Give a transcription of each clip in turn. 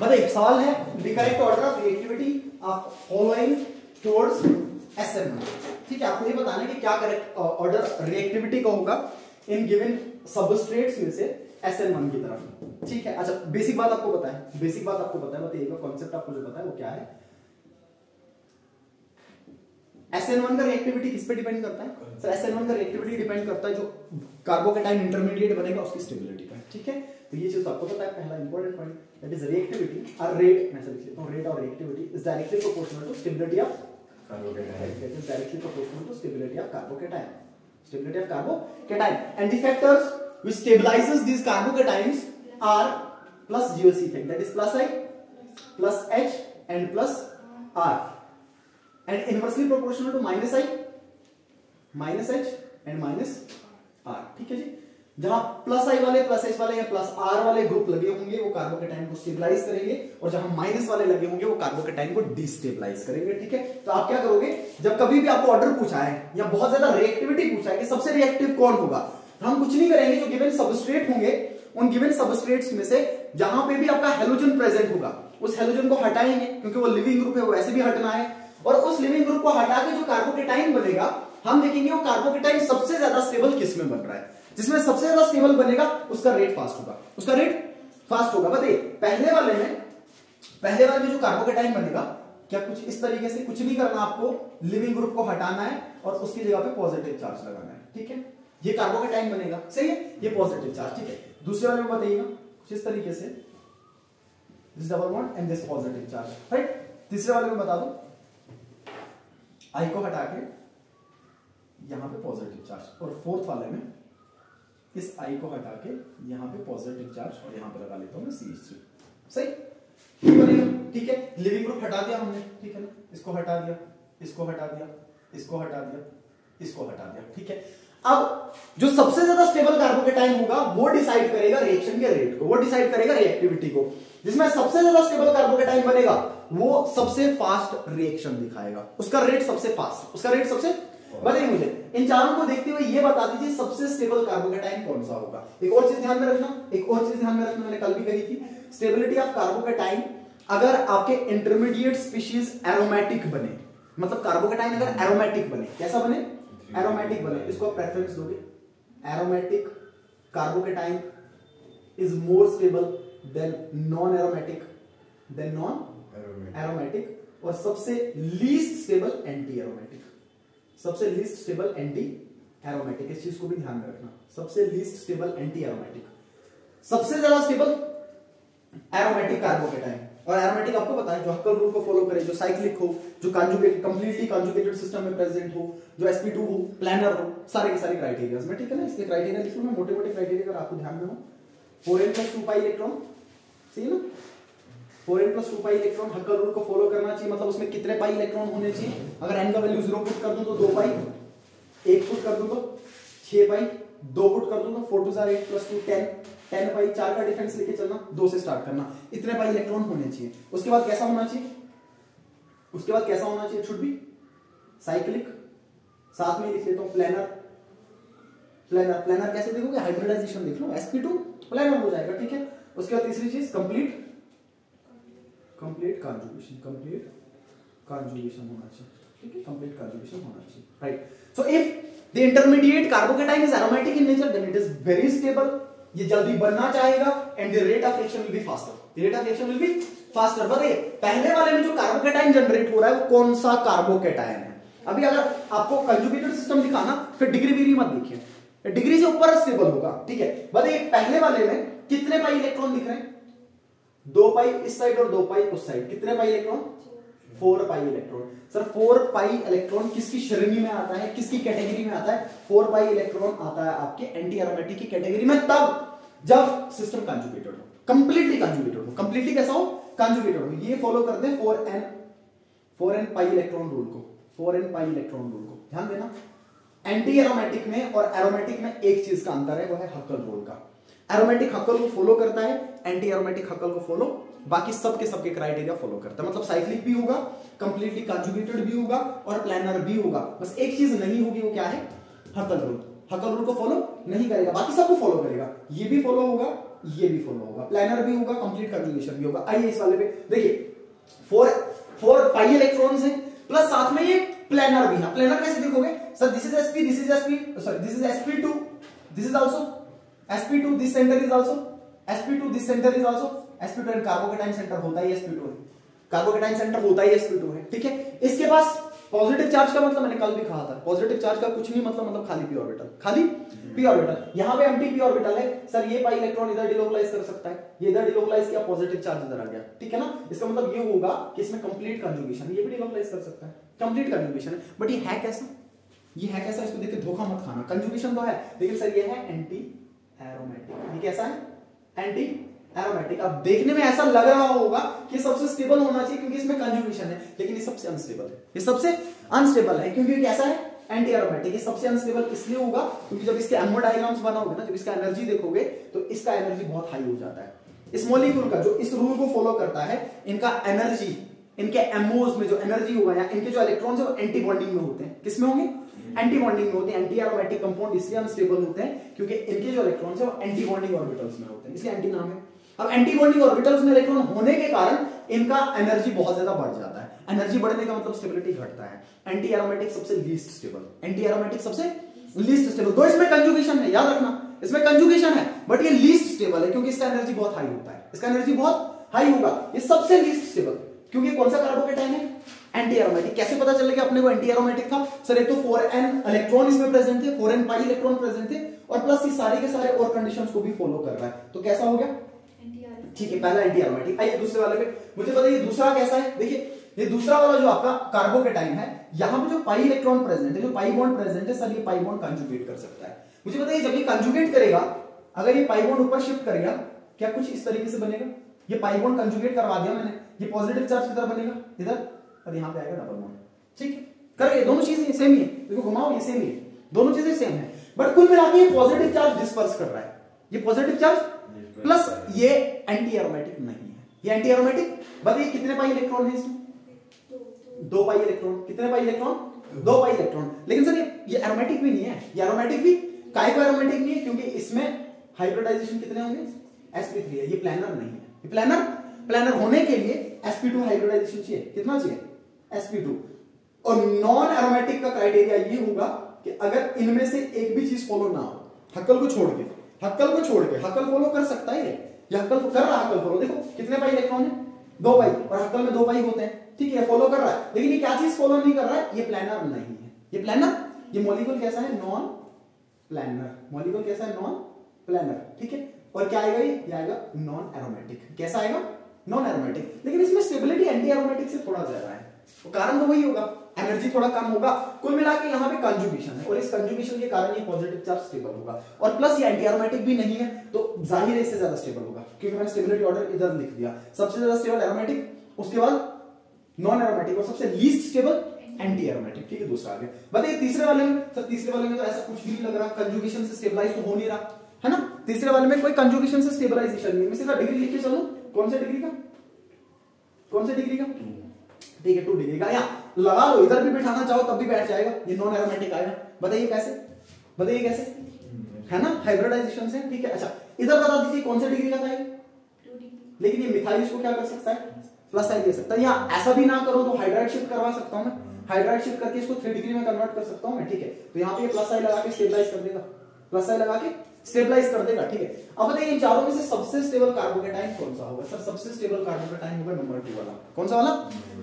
बताइए सवाल है, the correct order of reactivity of following towards SN1। ठीक है, आपको ये बताना है कि क्या करेक्ट ऑर्डर रिएक्टिविटी का होगा इन गिवन सबस्ट्रेट्स में से SN1 की तरफ। ठीक है, अच्छा बेसिक बात आपको पता है, बेसिक बात आपको पता है, बताइएगा कॉन्सेप्ट आपको जो पता है वो क्या है। SN1 का रिएक्टिविटी किस पे डिपेंड करता है सर? SN1 का रिएक्टिविटी डिपेंड करता है जो कार्बोकेटाइन इंटरमीडिएट बनेगा उसकी स्टेबिलिटी पर। ठीक है, तो ये चीज आपको पता है, पहला important point, that is reactivity और रेट। मैं लिख लेता हूं, रेट और reactivity is directly proportional to stability of carbocation. It is directly proportional to stability of carbocation, stability of carbocation, and the factors which stabilizes these carbocations are plus GOC effect, that is plus I plus H and plus R, and inversely proportional to minus I minus H and minus R। ठीक है जी, जहां plus आई वाले, plus H वाले या plus are वाले group लगे होंगे वो कार्बोकेटाइन को स्टेबलाइज करेंगे, और जहां माइनस वाले लगे होंगे वो कार्बोकेटाइन को डिस्टेबलाइज करेंगे। ठीक है, तो आप क्या करोगे, जब कभी भी आपको ऑर्डर पूछा है या बहुत ज्यादा रिएक्टिविटी पूछा है कि सबसे रिएक्टिव कौन होगा, हम कुछ नहीं करेंगे, जो गिवन सबस्ट्रेट होंगे उन गिवन सबस्ट्रेट्स में से जहां पे भी आपका हेलोजन प्रेजेंट होगा उस हेलोजन को हटाएंगे, क्योंकि वो लिविंग ग्रुप है, वो ऐसे भी हटना है, और उस लिविंग ग्रुप को हटा के जो कार्बोकेटाइन बनेगा हम देखेंगे वो कार्बोकेटाइन सबसे ज्यादा स्टेबल किस में बन रहा है। जिसमें सबसे ज्यादा स्टेबल बनेगा उसका रेट फास्ट होगा, उसका रेट फास्ट होगा। बताइए पहले वाले में जो कार्बोकेटाइन बनेगा, क्या कुछ इस तरीके से कुछ नहीं करना, आपको लिविंग ग्रुप को हटाना है और उसकी जगह पे पॉजिटिव चार्ज लगाना है। ठीक है, ये कार्बोकेटाइन बनेगा, सही है, ये पॉजिटिव चार्ज। ठीक है, दूसरे वाले में बताइएगा कुछ इस तरीके से, this double bond and this positive charge, right. तीसरे वाले में बता दो, आई को हटा के यहां पे पॉजिटिव चार्ज, और फोर्थ वाले में इस आई को हटा के यहां पे पॉजिटिव चार्ज और यहां पे लगा लेता हूं मैं CH3, सही बनेगा। ठीक है, लिविंग ग्रुप हटा दिया हमने, ठीक है ना, इसको हटा दिया, इसको हटा दिया, इसको हटा दिया, इसको हटा दिया। ठीक है, अब जो सबसे ज्यादा स्टेबल कार्बोकेटाइन होगा वो डिसाइड करेगा रिएक्शन के रेट को, वो डिसाइड करेगा रिएक्टिविटी को। जिसमें सबसे ज्यादा स्टेबल कार्बोकेटाइन बनेगा वो सबसे फास्ट रिएक्शन दिखाएगा, उसका रेट सबसे फास्ट, उसका रेट सबसे। बताइए मुझे इन चारों को देखते हुए ये बता दीजिए सबसे स्टेबल कार्बोकेटाइन कौन सा होगा। एक और चीज ध्यान में रखना, एक और चीज ध्यान में रखना, मैंने कल भी कही थी, स्टेबिलिटी ऑफ कार्बोकेटाइन अगर आपके इंटरमीडिएट स्पीशीज एरोमेटिक बने, मतलब कार्बोकेटाइन अगर एरोमेटिक बने, कैसा बने, एरोमेटिक बने, इसको आप प्रेफरेंस दोगे। Aromatic carbocation is more stable then non aromatic, और सबसे लीस्ट स्टेबल एंटी एरोमेटिक, सबसे लीस्ट स्टेबल एंटी एरोमेटिक, इस चीज को भी ध्यान में रखना, सबसे लीस्ट स्टेबल एंटी एरोमेटिक, सबसे ज्यादा स्टेबल एरोमेटिक कार्बोकेटाइन। और एरोमेटिक आपको पता है जो हक्कल रूल को फॉलो करे, जो साइक्लिक हो, जो कंजुगेट कंप्लीटली कंजुगेटेड सिस्टम में प्रेजेंट हो, जो sp2 हो, प्लानर हो, सारे के सारे क्राइटेरियाज में। ठीक है ना, इसके क्राइटेरिया लिख लूं मैं, मोटे मोटे क्राइटेरिया अगर आपको ध्यान में हो, 4n + 2 पाई इलेक्ट्रॉन, सही है ना, 4n + 2 पाई इलेक्ट्रॉन हक्कल रूल को फॉलो करना चाहिए, मतलब उसमें कितने पाई इलेक्ट्रॉन होने चाहिए। अगर n का वैल्यू 0 पुट कर दूं तो 2 पाई, 1 पुट कर दूं तो 6 पाई, 2 पुट कर दूं तो 4 2 8 + 2 10 पाई, 4 का डिफरेंस लेके चलना, 2 से स्टार्ट करना, इतने पाई इलेक्ट्रॉन होने चाहिए। उसके बाद कैसा होना चाहिए, उसके बाद कैसा होना चाहिए, शुड बी साइक्लिक, साथ में लिख लेता हूं प्लानर, प्लानर कैसे देखोगे, हाइब्रिडाइजेशन देख लो, sp2 प्लानर हो जाएगा। ठीक है, उसके बाद तीसरी चीज कंप्लीट कंजुगेशन, कंप्लीट कंजुगेशन होना चाहिए। ठीक है, कंप्लीट कंजुगेशन होना चाहिए, right. So if the intermediate carbocation is aromatic in nature then it is very stable, ये जल्दी बनना चाहेगा, and the rate of reaction will be faster, the rate of reaction will be faster. बताइए पहले वाले में जो कार्बोकेटाइन जनरेट हो रहा है वो कौन सा कार्बोकेटाइन है। अभी अगर आपको कंजुगेटेड सिस्टम दिखाना, फिर डिग्री वेरी मत देखिए, डिग्री से ऊपर स्टेबल होगा। ठीक है, बताइए पहले वाले में कितने पाई इलेक्ट्रॉन दिख रहे हैं, 2 पाई इस साइड और 2 पाई उस साइड, कितने pi electron, 4 pi electron. Sir 4 pi electron किसकी श्रेणी में आता है, किसकी कैटेगरी में आता है, 4 पाई इलेक्ट्रॉन आता है आपके एंटी एरोमेटिक की कैटेगरी में, तब जब सिस्टम कंजुगेटेड हो, कंप्लीटली कंजुगेटेड हो, कंप्लीटली कैसा हो, कंजुगेटेड हो। ये फॉलो करते हैं 4n पाई इलेक्ट्रॉन रूल को, 4n पाई इलेक्ट्रॉन रूल को ध्यान देना। एंटी एरोमेटिक में और एरोमेटिक में एक चीज का अंतर है, वो है हक्कल रूल का। एरोमेटिक हक्कल को फॉलो करता है, एंटी एरोमेटिक हक्कल को फॉलो, बाकी सबके क्राइटेरिया फॉलो करता है, मतलब साइक्लिक भी होगा, कंप्लीटली कंजुगेटेड भी होगा और प्लानर भी होगा। बस एक चीज नहीं होगी, वो क्या है, हक्कल रूल। हकल रूल को फॉलो नहीं करेगा, बाकी सबको फॉलो करेगा, ये भी फॉलो होगा, ये भी फॉलो होगा, प्लानर भी होगा, कंप्लीट कंजुगेशन भी होगा। आइए इस वाले पे देखिए, 4 पाई इलेक्ट्रॉन्स हैं प्लस साथ में ये प्लानर भी है। प्लानर कैसे देखोगे sir, this is sp, this is sp, sorry this is sp2, this is also sp2, this centre is also sp2, this centre is also sp2 and carbocation centre होता ही sp2 है, carbocation centre होता ही sp2 है, ठीक है। इसके पास positive charge का मतलब मैंने कल भी कहा था, पॉजिटिव चार्ज का कुछ नहीं मतलब खाली पी ऑर्बिटल, खाली पी ऑर्बिटल। यहां पे एम्प्टी पी ऑर्बिटल है सर, ये पाई इलेक्ट्रॉन इधर डिलोकलाइज कर सकता है, ये इधर डिलोकलाइज किया, पॉजिटिव चार्ज इधर आ गया, ठीक है ना। इसका मतलब ये होगा कि इसमें कंप्लीट कंजुगेशन, ये भी डिलोकलाइज कर सकता है, कंप्लीट कंजुगेशन है। बट ये है कैसा, ये है कैसा, इसको देख के धोखा मत खाना। कंजुगेशन तो है लेकिन सर ये है एंटी एरोमेटिक। ये कैसा है, एंटी एरोमेटिक। अब देखने में ऐसा लग रहा होगा कि सबसे स्टेबल होना चाहिए क्योंकि इसमें कंजुगेशन है, लेकिन ये सबसे अनस्टेबल है, ये सबसे अनस्टेबल है क्योंकि कैसा है, एंटी एरोमेटिक। ये सबसे अनस्टेबल इसलिए होगा क्योंकि जब इसके एमओ डायग्राम्स बनाओगे ना, जब इसका एनर्जी देखोगे तो इसका एनर्जी बहुत हाई हो जाता है। इस मॉलिक्यूल का जो इस रूल को फॉलो करता है, इनका एनर्जी, इनके एमओज में जो एनर्जी होगा या इनके जो इलेक्ट्रॉन्स है वो एंटी बॉन्डिंग में होते हैं। किसमें होंगे, एंटी बॉन्डिंग में होते हैं। एंटी एरोमेटिक कंपाउंड इसलिए अनस्टेबल होते हैं क्योंकि इनके जो इलेक्ट्रॉन्स है वो एंटी बॉन्डिंग ऑर्बिटल्स में होते हैं, इसलिए एंटी नाम है। अब एंटी बॉन्डिंग ऑर्बिटल्स में इलेक्ट्रॉन होने के कारण इनका एनर्जी बहुत ज्यादा बढ़ जाता है। एनर्जी बढ़ने का मतलब स्टेबिलिटी घटता है। एंटी एरोमेटिक सबसे लीस्ट स्टेबल, एंटी एरोमेटिक सबसे लीस्ट स्टेबल। तो इसमें कंजुगेशन है, याद रखना इसमें कंजुगेशन है, बट ये लीस्ट स्टेबल है क्योंकि इसका एनर्जी बहुत हाई होता है, इसका एनर्जी बहुत हाई होगा। ये सबसे लीस्ट स्टेबल क्योंकि कौन सा कार्बोकेटाइन है, एंटी एरोमेटिक। कैसे पता चलेगा अपने को एंटी एरोमेटिक था सर, एक तो 4n इलेक्ट्रॉन इसमें प्रेजेंट थे, 4n पाई इलेक्ट्रॉन प्रेजेंट थे और प्लस ये सारे के सारे और कंडीशंस को भी फॉलो कर रहा है, तो कैसा हो गया, ठीक है, पहला एंटी एरोमेटिक। आइए दूसरे वाले पे, मुझे बताइए दूसरा कैसा है। देखिए ये दूसरा वाला जो आपका कार्बोकेटाइन है, यहां पे जो पाई इलेक्ट्रॉन प्रेजेंट है, जो पाई बॉन्ड प्रेजेंट है सर, ये पाई बॉन्ड कंजुगेट कर सकता है। मुझे बताइए जब ये कंजुगेट करेगा, अगर ये पाई बॉन्ड ऊपर शिफ्ट करेगा, क्या कुछ इस तरीके से बनेगा। ये पाई बॉन्ड कंजुगेट करवा दिया मैंने, ये पॉजिटिव चार्ज किधर बनेगा, इधर, और यहां पे आएगा डबल बॉन्ड, ठीक है। कर दोनों चीजें सेम ही है, देखो घुमाओ, ये सेम ही है, दोनों चीजें सेम है, बट कुल मिलाकर ये पॉजिटिव चार्ज डिस्पर्स कर रहा है, ये पॉजिटिव चार्ज प्लस ये एंटी एरोमेटिक नहीं है, ये एंटी एरोमेटिक। बताइए कितने पाई इलेक्ट्रॉन है इसमें, 2 पाई इलेक्ट्रॉन। कितने पाई इलेक्ट्रॉन, 2 पाई इलेक्ट्रॉन। लेकिन सर ये एरोमेटिक भी नहीं है, ये एरोमेटिक भी काहे को एरोमेटिक नहीं है, क्योंकि इसमें हाइब्रिडाइजेशन कितने होंगे, sp3 है, ये प्लानर नहीं है। ये प्लानर होने के लिए sp2 हाइब्रिडाइजेशन चाहिए, कितना चाहिए, sp2। और नॉन एरोमेटिक का क्राइटेरिया ये होगा कि अगर इनमें से एक भी चीज फॉलो ना हो, हक्कल को छोड़ के, हक्कल फॉलो कर सकता है ये हक्कल कर रहा है, हक्कल फॉलो। देखो कितने पाई इलेक्ट्रॉन है, 2 पाई, और हक्कल में 2 पाई होते हैं, ठीक है, फॉलो कर रहा है। लेकिन ये क्या चीज फॉलो नहीं कर रहा है, ये प्लानर नहीं है, ये प्लानर, ये मॉलिक्यूल कैसा है, नॉन प्लानर। मॉलिक्यूल कैसा है, नॉन प्लानर, ठीक है। और क्या आएगा, ये आएगा नॉन एरोमेटिक। कैसा आएगा, नॉन एरोमेटिक। लेकिन इसमें स्टेबिलिटी एंटी एरोमेटिक से थोड़ा ज्यादा है, तो कारण तो वही होगा, एनर्जी थोड़ा कम होगा। कुल मिला के यहाँ पे कंजुगेशन है और इस कंजुगेशन के कारण ये पॉजिटिव चार्ज स्टेबल होगा, और प्लस ये एंटी एरोमेटिक भी नहीं है, तो जाहिर है इससे ज्यादा स्टेबल होगा, क्योंकि मैंने स्टेबिलिटी ऑर्डर इधर लिख दिया। सबसे ज्यादा स्टेबल एरोमेटिक, उसके बाद नॉन एरोमेटिक, और सबसे लीस्ट स्टेबल एंटी एरोमेटिक, ठीक है। दूसरा आ गया। बताइए तीसरे वाले में, सर तीसरे वाले में तो ऐसा कुछ भी नहीं लग रहा, कंजुगेशन से स्टेबलाइज तो हो नहीं रहा है ना। तीसरे वाले में कोई कंजुगेशन से स्टेबलाइजेशन नहीं है। मैं सीधा डिग्री लिख के चलूं, कौन से डिग्री का, कौन से डिग्री का, ठीक है 2 डिग्री का। या लगा लो, इधर भी बैठाना चाहो तब भी बैठ जाएगा, ये नॉन एरोमेटिक आएगा। बताइए कैसे, बताइए कैसे, है ना, हाइब्रिडाइजेशन से, ठीक है। अच्छा इधर बता दीजिए कौन से डिग्री का था ये, 2 डिग्री। लेकिन ये मिथाइल इसको क्या कर सकता है, प्लस साइन दे सकता है। या ऐसा भी ना करो तो हाइड्राइड शिफ्ट करवा सकता हूं मैं, हाइड्राइड शिफ्ट करके इसको 3 डिग्री में कन्वर्ट कर सकता हूं मैं, ठीक है। तो यहाँ पे प्लस साइन लगा के स्टेबलाइज कर देगा, प्लस साइन लगा के स्टेबलाइज कर देगा, ठीक है। अब बताइए इन चारों में से सबसे स्टेबल कार्बोकेटाइन कौन सा होगा, सर सबसे स्टेबल कार्बोकेटाइन होगा नंबर 2 वाला। कौन सा वाला,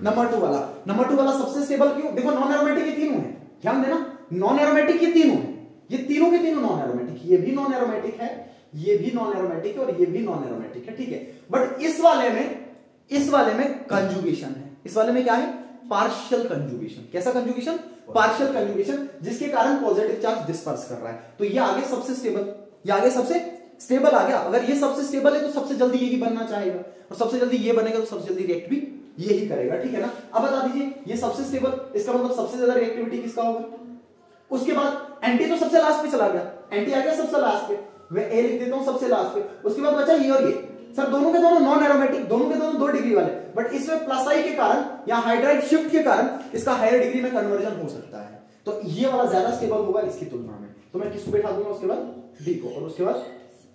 नंबर 2 वाला। नंबर 2 वाला सबसे स्टेबल क्यों, देखो नॉन एरोमेटिक ये तीनों है, ध्यान देना, नॉन एरोमेटिक ये तीनों है, ये तीनों के तीनों नॉन एरोमेटिक, ये भी नॉन एरोमेटिक है, ये भी नॉन एरोमेटिक है, और ये भी नॉन एरोमेटिक है, ठीक है। बट इस वाले में कंजुगेशन है, इस वाले में क्या है, पार्शियल कंजुगेशन। कैसा कंजुगेशन, पार्शियल कंजुगेशन, जिसके कारण पॉजिटिव चार्ज डिस्पर्स कर रहा है। तो ये आगे सबसे स्टेबल, ये आगे सबसे स्टेबल आ गया। अगर ये सबसे स्टेबल है तो सबसे जल्दी यही बनना चाहेगा, और सबसे जल्दी ये बनेगा तो सबसे जल्दी रिएक्ट भी यही करेगा, ठीक है ना। अब बता दीजिए ये सबसे स्टेबल, इसका मतलब सबसे ज्यादा रिएक्टिविटी किसका होगा। उसके बाद एंटी तो सबसे लास्ट पे चला गया, एंटी आ गया सबसे लास्ट पे, मैं ए लिख देता हूं सबसे लास्ट पे। उसके बाद बचा ये और ये, सर दोनों के दोनों नॉन एरोमेटिक, दोनों के दोनों 2 डिग्री वाले, बट इसमें प्लस आई के कारण या हाइड्राइड शिफ्ट के कारण इसका हायर डिग्री में कन्वर्जन हो सकता है, तो ये वाला ज्यादा स्टेबल होगा इसकी तुलना में। तो मैं किसको बैठा दूंगा उसके बाद डी को, और उसके बाद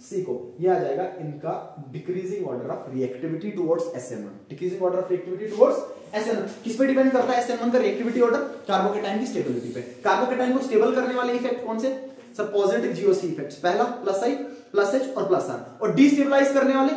सी को। ये आ जाएगा इनका decreasing order of reactivity towards SN1। Decreasing order of reactivity towards SN1 किस पे डिपेंड करता है? SN1 का रिएक्टिविटी ऑर्डर कार्बोकेटाइन की स्टेबिलिटी पे। कार्बोकेटाइन को स्टेबल करने वाले इफेक्ट कौन से? सब पॉजिटिव GOC इफेक्ट्स, पहला प्लस I प्लस H और प्लस R, और डिस्टेबलाइज करने वाले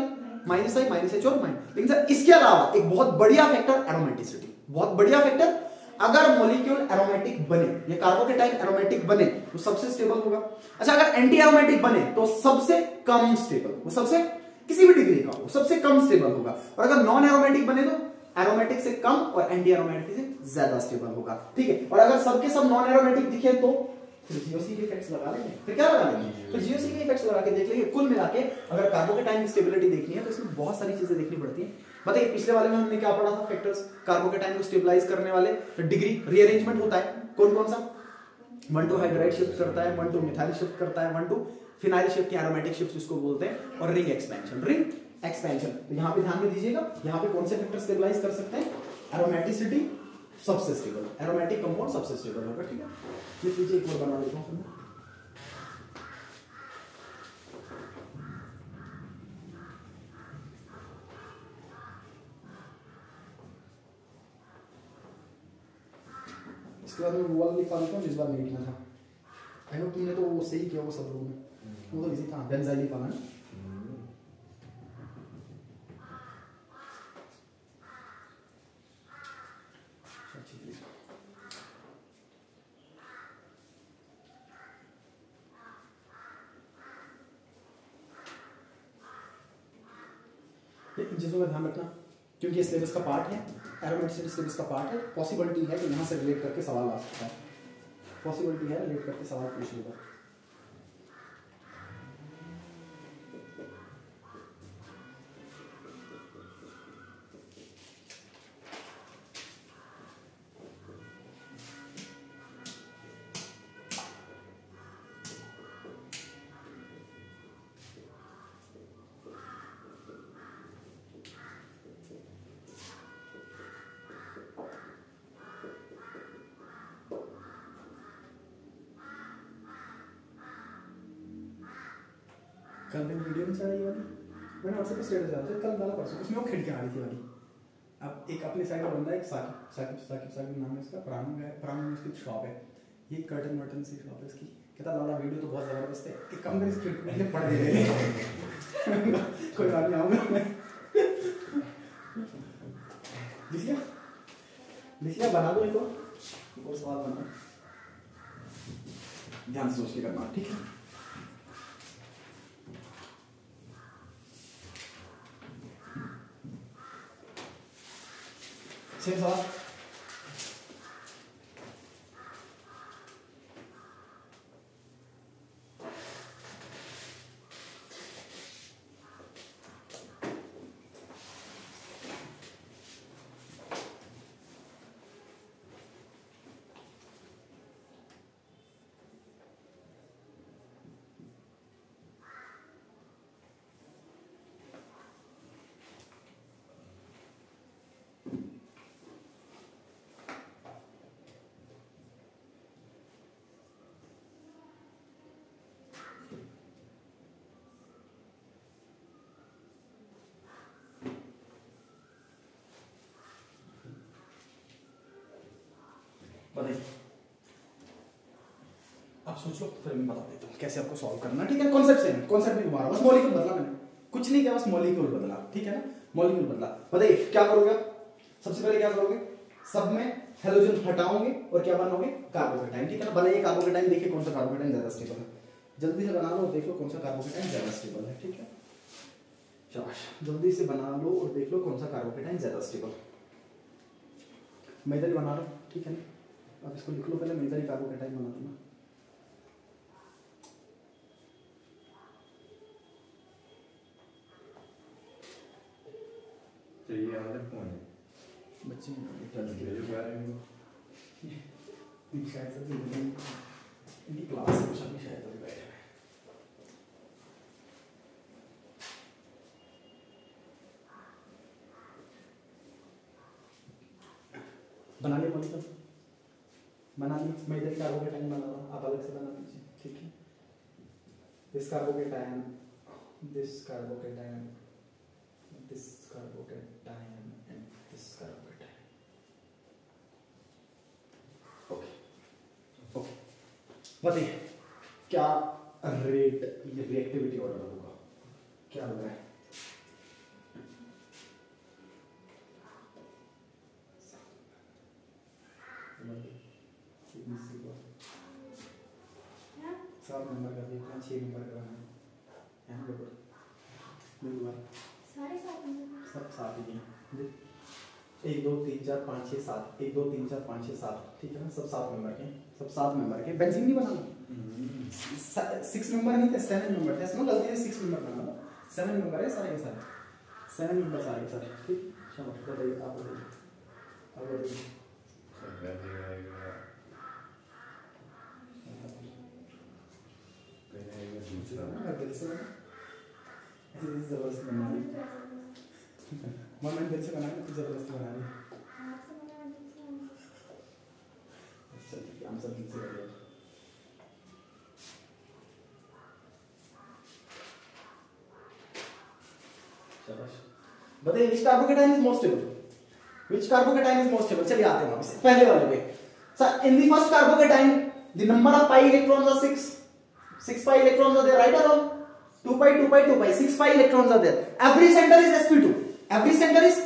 माइनस I माइनस H और माइनस। लेकिन सर इसके अलावा एक बहुत बढ़िया फैक्टर एरोमेटिसिटी, बहुत बढ़िया फैक्टर। अगर मॉलिक्यूल एरोमेटिक बने, ये कार्बोकेटाइन एरोमेटिक बने तो सबसे स्टेबल होगा। अच्छा, अगर एंटी एरोमेटिक बने तो सबसे कम स्टेबल, वो सबसे किसी भी डिग्री का वो सबसे कम स्टेबल होगा। और अगर नॉन एरोमेटिक बने तो एरोमेटिक से कम और एंटी एरोमेटिक से ज्यादा स्टेबल होगा। ठीक है, और अगर सबके सब नॉन एरोमेटिक दिखे तो फिर GOC के इफेक्ट्स लगा लेंगे। फिर क्या लगा लेंगे? फिर GOC के इफेक्ट्स लगा के देख लेंगे। कुल मिला के अगर कार्बोकेटाइन की स्टेबिलिटी देखनी है तो इसमें बहुत सारी चीजें देखनी पड़ती हैं। बताइए पिछले वाले में हमने क्या पढ़ा था? फैक्टर्स कार्बोकेटाइन को स्टेबलाइज करने वाले। तो डिग्री रीअरेंजमेंट होता है कौन कौन सा? 1 to हाइड्राइड शिफ्ट करता है, 1 to मिथाइल शिफ्ट करता है, 1 to फिनाइल शिफ्ट या एरोमेटिक शिफ्ट जिसको बोलते हैं, और रिंग एक्सपेंशन। रिंग एक्सपेंशन तो यहां पे ध्यान में दीजिएगा, यहां पे कौन से फैक्टर स्टेबलाइज कर सकते हैं? एरोमेटिसिटी सबसे स्टेबल, एरोमेटिक कंपाउंड सबसे स्टेबल होगा। ठीक है, ये लीजिए एक और बना देता हूं। इसके बाद मैं वो वाला लिखा देता हूँ जिस बार नहीं लिखना था। आई नो तुमने तो वो सही किया वो सब लोगों ने, वो तो इजी था। बेंजाइल लिखा ना, इन चीज़ों का ध्यान रखना क्योंकि सिलेबस का पार्ट है, एरोमेटिसिटी सिलेबस का पार्ट है। पॉसिबिलिटी है कि यहाँ से रिलेट करके सवाल आ सकता है, पॉसिबिलिटी है रिलेट करके सवाल पूछ लेगा। कल दिन वीडियो नहीं चढ़ाई वाली, मैंने व्हाट्सएप पे स्टेटस डाला था कल डाला परसों, उसमें वो खिड़कियाँ आ रही थी वाली। अब एक अपने साइड का बंदा, एक साकिब नाम है इसका, प्राण में उसकी शॉप है, ये कर्टन वर्टन सी शॉप है इसकी। कहता लाला वीडियो तो बहुत ज़बरदस्त है, एक कम कर इसकी खिड़की पढ़ दे रहे कोई बात नहीं, आऊँगा मैं। लिखिए बना दो एक और सवाल बना, ध्यान से सोच के करना। ठीक है, सेम सवाल। बताइए, आप सोच लो फिर मैं बता देता हूँ कैसे आपको सॉल्व करना। ठीक है, कॉन्सेप्ट सेम, कॉन्सेप्ट नहीं घुमा रहा, बस मॉलिक्यूल बदला मैंने, कुछ नहीं किया, बस मॉलिक्यूल बदला। ठीक है ना, मॉलिक्यूल बदला। बताइए क्या करोगे? सबसे पहले क्या करोगे? सब में हेलोजन हटाओगे और क्या बनाओगे? कार्बोकेटाइन। ठीक है ना, बनाइए कार्बोकेटाइन, देखिए कौन सा कार्बोकेटाइन ज्यादा स्टेबल है। जल्दी से बना लो और देख लो कौन सा कार्बोकेटाइन ज्यादा स्टेबल है। ठीक है, शाबाश, जल्दी से बना लो और देख लो कौन सा कार्बोकेटाइन ज्यादा स्टेबल। मैं इधर बना लो। ठीक है ना, अब इसको लिख लो पहले, मैं इधर कार्बोकेटाइन बना दूंगा। तो ये आदत कौन है? बच्चे शायद से इनकी क्लास में सभी शायद अभी बैठे हैं। बना लिया मॉलिक्यूल, बना ली। मैं इधर कार्बोकेटाइन बना रहा हूँ, आप अलग से बना लीजिए। ठीक है, this carbocation, this carbocation, this carbocation and this carbocation. Okay okay, बताइए क्या रेट ये रिएक्टिविटी ऑर्डर होगा, क्या लग रहा है? सात नंबर का देखना, 6 नंबर का बनाना है ना बिल्कुल सारे सात नंबर सब सात ही हैं। 1 2 3 4 5 6 7, 1 2 3 4 5 6 7, ठीक है ना, सब 7 नंबर के, सब 7 नंबर के। बेंजीन नहीं बनाना, 6 नंबर नहीं थे, 7 नंबर थे, इसमें गलती से 6 नंबर बना, 7 नंबर है सारे के सारे, 7 नंबर सारे के सारे, ठीक। चलो बताइए, आप बताइए, अब बताइए जबरदस्ती बना रही, दिल से बना तो जबरदस्ती बना रही। हम सब दिल से करें। शाबाश, बताइए which carbocation is most stable? Which carbocation is most stable? चलिए आते हैं वापस पहले वाले पे। Sir, in the first carbocation, the number of pi electrons are 6. 6 pi electrons are there, right or wrong? 2 pi, 2 pi, 2 pi. 6 pi electrons are there. Every center is sp2. Every center is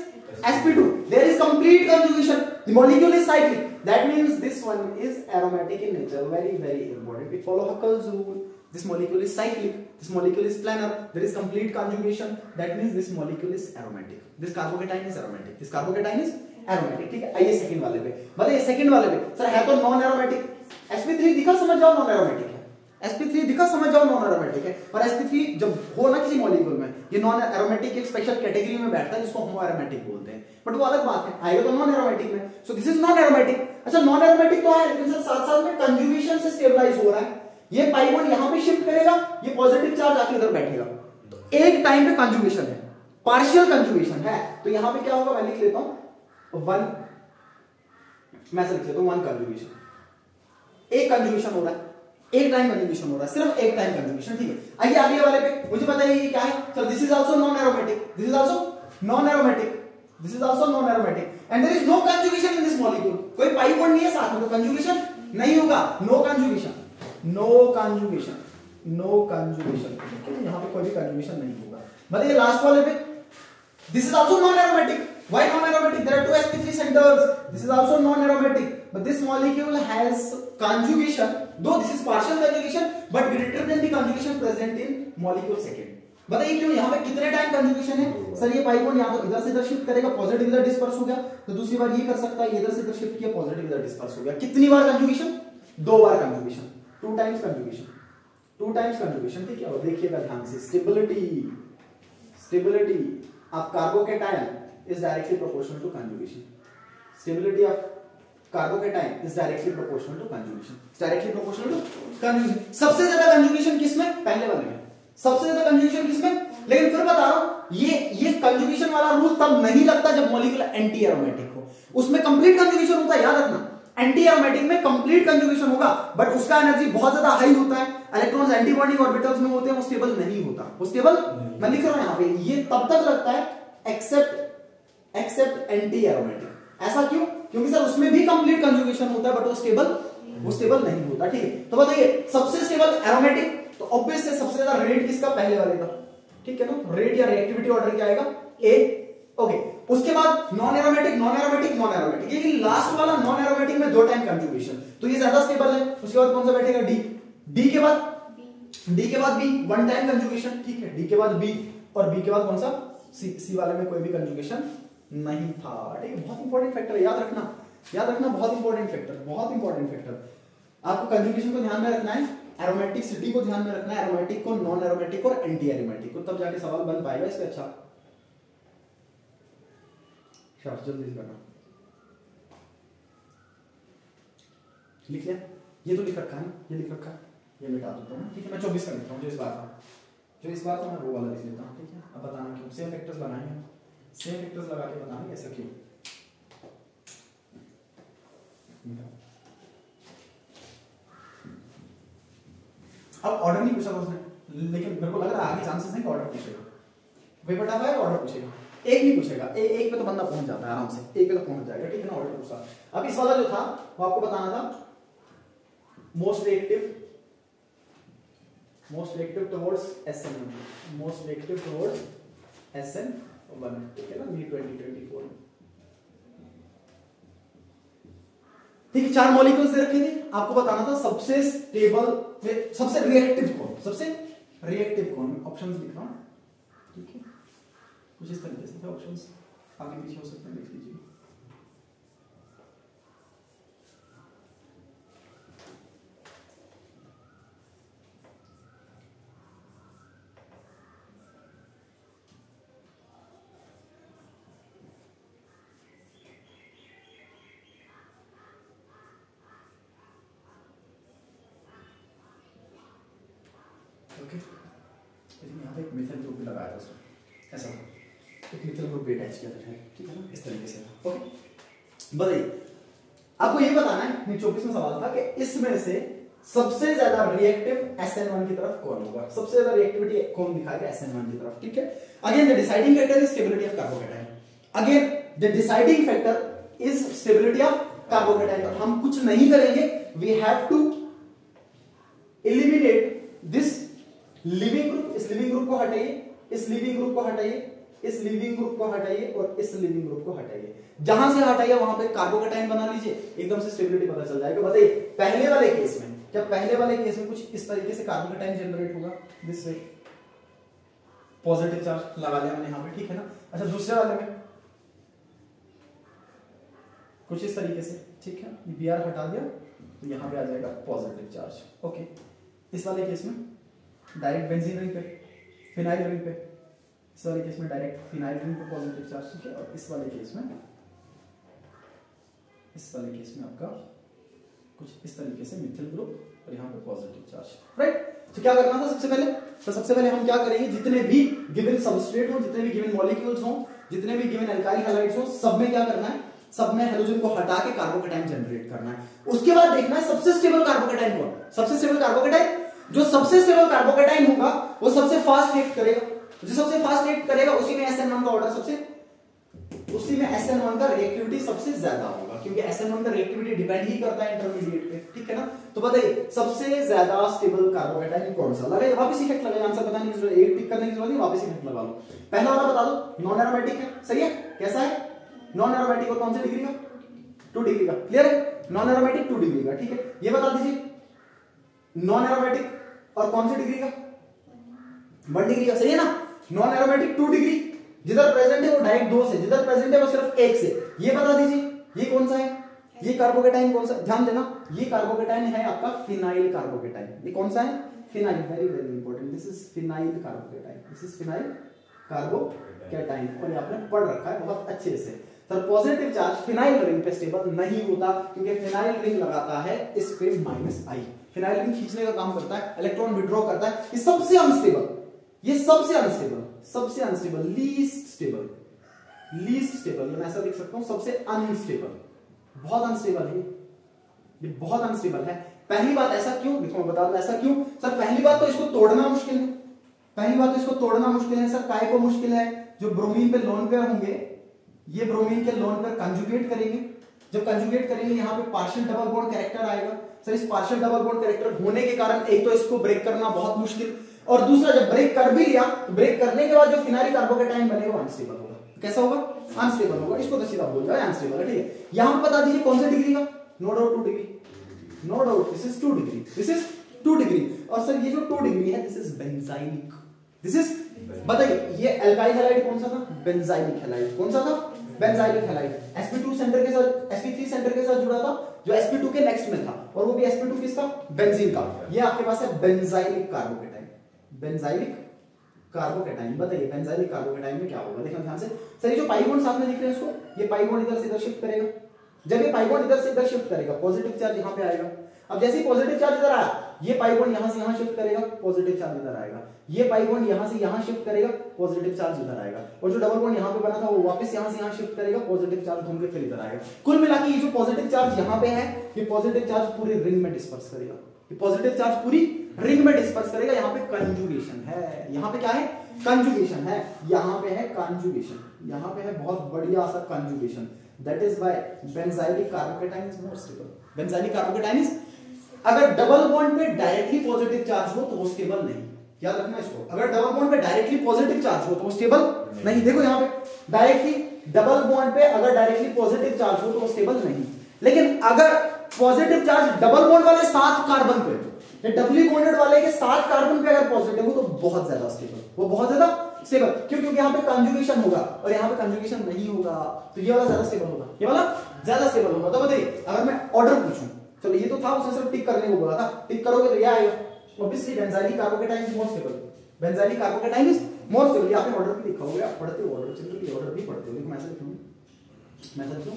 sp2. There is complete conjugation. The molecule is cyclic. That means this one is aromatic in nature. Very, very important. It follows Huckel's rule. This molecule is cyclic. This molecule is planar. There is complete conjugation. That means this molecule is aromatic. This carbocation is aromatic. This carbocation is aromatic. ठीक है, आइए second वाले पे। बताइए second वाले पे sir है तो नॉन एरोमेटिक। sp3 दिखा समझ जाओ नॉन एरोमेटिक है। sp3 दिखा समझ जाओ नॉन एरोमेटिक है। और sp3 जब हो ना किसी मॉलिक्यूल में, ये नॉन एरोमेटिक एक स्पेशल कैटेगरी में बैठता है जिसको होमो एरोमेटिक बोलते हैं। बट वो अलग बात है, आएगा तो नॉन एरोमेटिक में। So this is non aromatic. अच्छा नॉन एरोमेटिक तो है, लेकिन सर साथ साथ में कंजुगेशन से स्टेबलाइज हो रहा है। ये पाई बॉन्ड यहां पे शिफ्ट करेगा, ये पॉजिटिव चार्ज आके इधर बैठेगा। तो एक टाइम पे कंजुगेशन है, पार्शियल कंजुगेशन है। तो यहां पे क्या होगा, मैं लिख लेता हूं 1, मैं लिख लेता हूं 1 कंजुगेशन। एक कंजुगेशन हो रहा है, एक टाइम कंजुगेशन हो रहा है, सिर्फ एक टाइम कंजुगेशन, ठीक है। आइए अगले वाले पे, मुझे बताइए ये क्या है sir? This is also non aromatic, this is also non aromatic, this is also non aromatic and there is no conjugation in this molecule. कोई पाई बॉन्ड नहीं है साथ में, तो कंजुगेशन नहीं होगा। No conjugation, no conjugation, no conjugation, ठीक है, यहां पे कोई भी कंजुगेशन नहीं होगा। बताइए लास्ट वाले पे, this is also non aromatic. Why non-aromatic? There are 2 sp3 centers. This is also non-aromatic, but this molecule has conjugation. Though this is partial conjugation, but greater than the conjugation present in molecule second. बताइए क्यों? यहाँ पे कितने time conjugation है sir? ये pi bond यहाँ तो इधर से इधर शिफ्ट करेगा, पॉजिटिव इधर डिस्पर्स हो गया, तो दूसरी बार ये कर सकता है, इधर से इधर शिफ्ट किया, पॉजिटिव इधर डिस्पर्स हो गया। कितनी बार कंजुगेशन? 2 बार conjugation, 2 times conjugation, 2 times conjugation, ठीक है। और देखिएगा ध्यान से, stability, stability of carbocation is directly proportional to conjugation. Stability of carbocation is directly proportional to conjugation. It's directly proportional to conjugation. सबसे ज्यादा conjugation किसमें? पहले वाले में। सबसे ज्यादा conjugation किसमें? लेकिन फिर बता रहा हूं, ये conjugation वाला रूल तब नहीं लगता जब मॉलिक्यूल एंटी एरोमेटिक हो। उसमें कंप्लीट conjugation होता है, याद रखना। एंटी एरोमेटिक में कंप्लीट conjugation होगा, बट उसका एनर्जी बहुत ज्यादा हाई होता है, इलेक्ट्रॉन्स एंटी बॉन्डिंग ऑर्बिटल्स में होते हैं, वो स्टेबल नहीं होता। वो स्टेबल मैं लिख रहा हूं यहां पे, ये तब तक लगता है एक्सेप्ट एंटी एरोमेटिक। ऐसा क्यों? क्योंकि सर उसमें भी कंप्लीट कंजुगेशन होता है, बट वो स्टेबल नहीं होता, ठीक है। तो बताइए सबसे स्टेबल एरोमेटिक, तो ऑब्वियस है सबसे ज्यादा रेट किसका? पहले वाले का, ठीक है ना। रेट या रिएक्टिविटी ऑर्डर क्या आएगा? ए। ओके, उसके बाद non aromatic, non aromatic, non aromatic, ये लास्ट वाला नॉन एरोमेटिक में 2 टाइम कंजुगेशन, तो ये ज्यादा स्टेबल है। उसके बाद कौन सा बैठेगा? डी। डी के बाद बी, 1 टाइम कंजुगेशन, ठीक है। डी के बाद बी, और बी के बाद कौन सा? सी। सी वाले में कोई भी कंजुगेशन नहीं था, ठीक है। बहुत इंपॉर्टेंट फैक्टर है, याद रखना, बहुत इंपॉर्टेंट फैक्टर, बहुत इंपॉर्टेंट फैक्टर। आपको कंजुगेशन को ध्यान में रखना है, एरोमेटिसिटी को ध्यान में रखना है, एरोमेटिक को, नॉन एरोमेटिक और एंटी एरोमेटिक को, तब जाके सवाल बन पाएगा इसका। अच्छा जल्दी से करना, लिख लिया? ये तो लिख रखा है, ये लिख रखा है, ये मिटा देता हूं, ठीक है। मैं 24 का लिखता हूं, जो इस बार था मैं वो वाला लिख लेता हूं, ठीक है। अब बताना क्यों? सेम फैक्टर्स बनाएंगे, सेम फैक्टर्स लगा के बताएंगे ऐसा क्यों। अब ऑर्डर नहीं पूछा था उसने, लेकिन मेरे को लग रहा है आगे चांसेस है कि ऑर्डर पूछेगा, पेपर टफ है ऑर्डर पूछेगा, एक नहीं पूछेगा, एक पे तो बंदा पहुंच जाता है आराम से, एक पे तो पहुंच जाएगा, ठीक है ना, ऑर्डर पूछा। अब इस वाला जो था वो आपको बताना था most reactive towards SN1, most reactive towards SN1, ठीक है ना, ये 2024। ठीक है, 4 मॉलिक्यूल्स दे रखे थे, आपको बताना था सबसे स्टेबल, सबसे रिएक्टिव कौन, ऑप्शंस लिख रहा हूं, ठीक है, कुछ इस तरीके से ऑप्शंस आगे पीछे हो सकते हैं, देख लीजिए। ओके, यहाँ पे एक मिथाइल ग्रुप भी लगाया था उसमें, ऐसा एक मिथाइल ग्रुप भी अटैच किया था, ठीक है ना, इस तरीके से। ओके, बताइए आपको ये बताना है, 24वां सवाल था कि इसमें से सबसे ज्यादा रिएक्टिव SN1 की तरफ कौन होगा, सबसे ज्यादा रिएक्टिविटी कौन दिखाएगा SN1 की तरफ, ठीक है। Again the deciding factor is stability of carbocation, again the deciding factor is stability of carbocation. और हम कुछ नहीं करेंगे, we have to eliminate this leaving group, इस लिविंग ग्रुप को हटाइए, इस लिविंग ग्रुप को हटाइए, इस लिविंग ग्रुप को हटाइए और इस लिविंग ग्रुप को हटाइए, जहां से हटाइए वहां पे कार्बोकेटाइन बना लीजिए, एकदम से स्टेबिलिटी पता चल जाएगा। बताइए पहले वाले केस में, जब पहले वाले केस में कुछ इस तरीके से कार्बोकेटाइन जनरेट होगा, दिस वे पॉजिटिव चार्ज लगा लिया मैंने यहां पे, ठीक है ना। अच्छा, दूसरे वाले में कुछ इस तरीके से, ठीक है, Br हटा दिया तो यहां पे आ जाएगा पॉजिटिव चार्ज। ओके, इस वाले केस में डायरेक्ट बेंजीन रिंग पे, फिनाइल रिंग पे, इस वाले केस में डायरेक्ट फिनाइल रिंग पे पॉजिटिव चार्ज, ठीक है। और इस वाले केस में आपका कुछ इस तरीके से मिथाइल ग्रुप और यहाँ पे पॉजिटिव चार्ज, राइट। तो क्या करना था सबसे पहले, तो सबसे पहले हम क्या करेंगे, जितने भी गिवन सबस्ट्रेट हो, जितने भी गिवन मॉलिक्यूल्स हो, जितने भी गिवन अल्काइल हैलाइड्स हो, सब में क्या करना है, सब में हेलोजन को हटा के कार्बोकेटाइन जनरेट करना है। उसके बाद देखना है सबसे स्टेबल कार्बोकेटाइन कौन, सबसे स्टेबल कार्बोकेटाइन, जो सबसे स्टेबल कार्बोकेटाइन होगा वो सबसे फास्ट रिएक्ट करेगा, जो सबसे फास्ट रिएक्ट करेगा उसी में SN1 का ऑर्डर उसी में SN1 का रिएक्टिविटी सबसे ज्यादा होगा, क्योंकि SN1 का रिएक्टिविटी डिपेंड ही करता है इंटरमीडिएट पे, ठीक है ना। तो बताइए सबसे ज्यादा स्टेबल कार्बोकेटाइन कौन सा, लगाइए वापस इफेक्ट लगाइए, आंसर बताने की जरूरत, एक टिक करने की जरूरत नहीं, वापस इफेक्ट लगा लो। पहला वाला बता दो, नॉन एरोमेटिक है, सही है, कैसा है, नॉन एरोमेटिक, और कौन से डिग्री का, 2 डिग्री का, क्लियर है, नॉन एरोमेटिक 2 डिग्री का, ठीक है। ये बता दीजिए नॉन एरोमेटिक और कौन सी डिग्री का, 1 डिग्री का, सही है ना। नॉन एरोमेटिक 2 डिग्री, जिधर प्रेजेंट है वो डायरेक्ट 2 से, जिधर प्रेजेंट है वो सिर्फ 1 से। ये बता दीजिए ये कौन सा है, ये कार्बोकेटाइन कौन सा, ध्यान देना, ये कार्बोकेटाइन है आपका फिनाइल कार्बोकेटाइन, ये कौन सा है, phenyl, very very important, this is phenyl carbocation, this is phenyl carbocation, और ये आपने पढ़ रखा है बहुत अच्छे से। Sir positive charge phenyl ring पे स्टेबल नहीं होता, क्योंकि फिनाइल रिंग लगाता है इस पे -I, फिनाइल रिंग खींचने का काम करता है, इलेक्ट्रॉन विड्रॉ करता है, ये सबसे अनस्टेबल, लीस्ट स्टेबल, मैं ऐसा लिख सकता हूं, सबसे अनस्टेबल, बहुत अनस्टेबल है ये बहुत अनस्टेबल है। पहली बात ऐसा क्यों, देखो मैं बता दूं ऐसा क्यों। सर पहली बात तो इसको तोड़ना मुश्किल है, सर काय को मुश्किल है, जो ब्रोमीन पे लोन पेयर होंगे, ये ब्रोमीन के लोन पेयर कंजुगेट करेंगे, जब कंजुगेट करेंगे यहाँ पे पार्शियल डबल बॉन्ड कैरेक्टर आएगा। सर इस पार्शियल डबल बॉन्ड कैरेक्टर होने के कारण एक तो इसको ब्रेक करना बहुत मुश्किल, और दूसरा जब ब्रेक कर भी लिया तो ब्रेक करने के बाद जो फिनाइल कार्बोकेटाइन बनेगा अनस्टेबल होगा। कैसा होगा, अनस्टेबल होगा, इसको तो सीधा बोल जाओ अनस्टेबल है, ठीक है। यहां पर बता दीजिए कौन सी डिग्री का, no doubt 2 degree, no doubt this is 2 degree, this is 2 degree. और सर ये जो 2 डिग्री है this is benzylic, this is, बताइए ये अल्काइल हैलाइड कौन सा था, बेंजाइलिक हैलाइड, कौन सा था, बेंजाइलिक हैलाइड। sp2 सेंटर के साथ, sp3 सेंटर के साथ जुड़ा था, जो sp2 के नेक्स्ट में था, और वो भी sp2 किसका, बेंजीन का। ये आपके पास है बेंजाइलिक कार्बोकेटाइन, बेंजाइलिक कार्बोकेटाइन। बताइए बेंजाइलिक कार्बोकेटाइन में क्या होगा, देखना ध्यान से। सर ये जो पाई बॉन्ड साथ में दिख रहे हैं इसको, ये पाई बॉन्ड इधर से इधर शिफ्ट करेगा, जब ये पाई बॉन्ड इधर से इधर शिफ्ट करेगा पॉजिटिव चार्ज यहाँ पे आएगा। अब जैसे ही पॉजिटिव चार्ज इधर आया, ये पाई बॉन्ड यहां से यहां शिफ्ट करेगा, पॉजिटिव चार्ज इधर आएगा, ये पाई बॉन्ड यहां से यहां शिफ्ट करेगा, पॉजिटिव चार्ज इधर आएगा, और जो डबल बॉन्ड यहां पे बना था वो वापस यहां से यहां शिफ्ट करेगा, पॉजिटिव चार्ज घूम के फिर इधर आएगा। कुल मिला के ये जो पॉजिटिव चार्ज यहां पे है, ये पॉजिटिव चार्ज पूरी रिंग में डिस्पर्स करेगा, पॉजिटिव चार्ज पूरी रिंग में डिस्पर्स करेगा। यहाँ पे कंजुगेशन है, यहाँ पे क्या है, कंजुगेशन है, यहाँ पे है कंजुगेशन, यहाँ पे है बहुत बढ़िया सा conjugation. That is why benzylic carbocation is more stable. Benzylic carbocation is, अगर डबल बॉन्ड पे डायरेक्टली पॉजिटिव चार्ज हो तो वो स्टेबल नहीं, याद रखना इसको। अगर डबल बॉन्ड पे डायरेक्टली पॉजिटिव चार्ज हो तो वो स्टेबल नहीं। देखो यहाँ पे डायरेक्टली डबल बॉन्ड पे अगर डायरेक्टली पॉजिटिव चार्ज हो तो वो स्टेबल नहीं, लेकिन अगर पॉजिटिव चार्ज डबल बॉन्ड वाले 7 कार्बन पे, डबली बॉन्डेड वाले के 7 कार्बन पे अगर पॉजिटिव हो तो बहुत ज्यादा स्टेबल, वो बहुत ज्यादा स्टेबल। क्यों? क्योंकि यहाँ पे कंजुगेशन होगा और यहाँ पे कंजुगेशन नहीं होगा, तो ये वाला ज्यादा स्टेबल होगा, ये वाला ज्यादा स्टेबल होगा। तो बताइए अगर मैं ऑर्डर पूछूं, चलो ये तो था, उसने सिर्फ टिक करने को बोला था, टिक करोगे तो ये आएगा। Obviously benzylic carbocation is more stable, benzylic carbocation is more stable. यहाँ पे ऑर्डर भी लिखा होगा, आप पढ़ते हो ऑर्डर, जनरली ऑर्डर भी पढ़ते हो, लेकिन मैं ऐसे लिखूंगा, मैं लिखूं।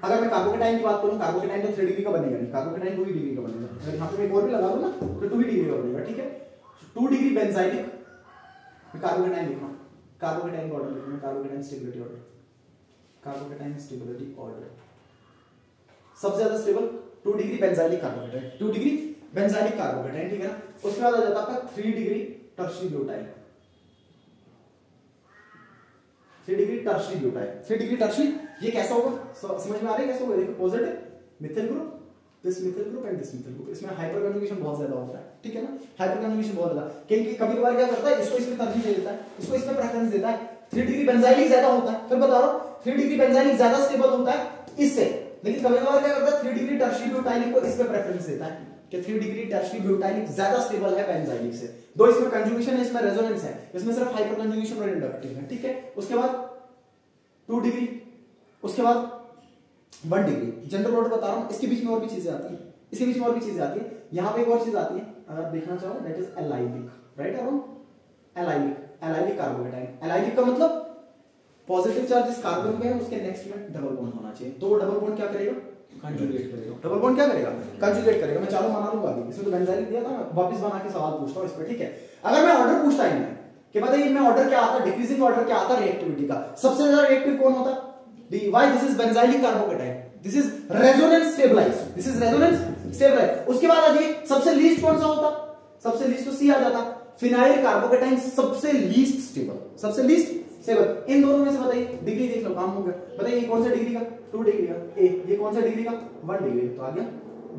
अगर मैं कार्बोकेटाइन की बात करूं, कार्बोकेटाइन तो 3 डिग्री का बनेगा नहीं, कार्बोकेटाइन 2 डिग्री का बनेगा। अगर यहाँ पे मैं एक और भी लगा दूं ना तो 2 डिग्री का बनेगा, ठीक है। 2 डिग्री बेंजाइलिक, मैं कार्बोकेटाइन लिख रहा हूं, कार्बोकेटाइन का ऑर्डर लिख रहा हूं, carbocation stability order, carbocation stability order. सबसे ज्यादा stable 2 degree benzylic carbocation, 2 degree benzylic carbocation, ठीक है ना। उसके बाद आ जाता है आपका 3 degree tertiary butyl, 3 degree tertiary butyl, 3 degree tertiary. ये कैसा होगा, समझ में आ रहा है कैसा होगा? देखो positive methyl group, this methyl group and this methyl group, इसमें हाइपर कंजुगेशन बहुत ज्यादा होता है, ठीक है ना, हाइपर कंजुगेशन बहुत ज्यादा। क्योंकि कभी-कभार क्या करता है, इसको इसमें तरजीह दे देता है, इसको इसमें प्रेफरेंस देता है। 3 डिग्री बेंजाइलिक ज्यादा होता है, फिर बता रहा हूं 3 डिग्री बेंजाइलिक ज्यादा स्टेबल होता है इससे, लेकिन कभी-कभार क्या करता है 3 डिग्री टर्शियरी ब्यूटाइलिक को इसमें प्रेफरेंस देता है कि 3 डिग्री टर्शियरी ब्यूटाइलिक ज्यादा स्टेबल है बेंजाइलिक से। दो इसमें कंजुगेशन है, इसमें रेजोनेंस है, इसमें सिर्फ हाइपर कंजुगेशन और इंडक्टिव है, ठीक है। उसके बाद 2 डिग्री, उसके बाद 1 डिग्री। जनरल ऑर्डर बता रहा हूं, इसके बीच में और भी चीजें आती हैं, इसके बीच में और भी चीजें आती हैं। यहां पे एक और चीज आती है, अगर आप देखना चाहो, that is allylic, right around allylic, allylic carbocation. Allylic का मतलब पॉजिटिव चार्ज इस कार्बन में है, उसके नेक्स्ट में डबल बॉन्ड होना चाहिए, तो वो डबल बॉन्ड क्या करेगा, कंजुगेट करेगा। डबल बॉन्ड क्या करेगा, कंजुगेट करेगा। मैं चालू बना लूंगा अभी, इसमें तो बेंजाइलिक दिया था, मैं वापस बना के सवाल पूछता हूं इस पे, ठीक है। अगर मैं ऑर्डर पूछता ही नहीं कि बताइए मैं ऑर्डर क्या आता, डिक्रीजिंग ऑर्डर क्या आता रिएक्टिविटी का, सबसे ज्यादा रिएक्टिव कौन होता, D. Why? This is benzylic carbocation, this is resonance stabilized, this is resonance stabilized. उसके बाद आ जाइए सबसे लीस्ट कौन सा होता, सबसे लीस्ट तो सी आ जाता, फिनाइल कार्बोकेटाइन सबसे लीस्ट स्टेबल, सबसे लीस्ट स्टेबल। इन दोनों में से बताइए, डिग्री देख लो, काम हो गया। बताइए ये कौन सा डिग्री का, 2 डिग्री का ए, ये कौन सा डिग्री का, 1 डिग्री, तो आ गया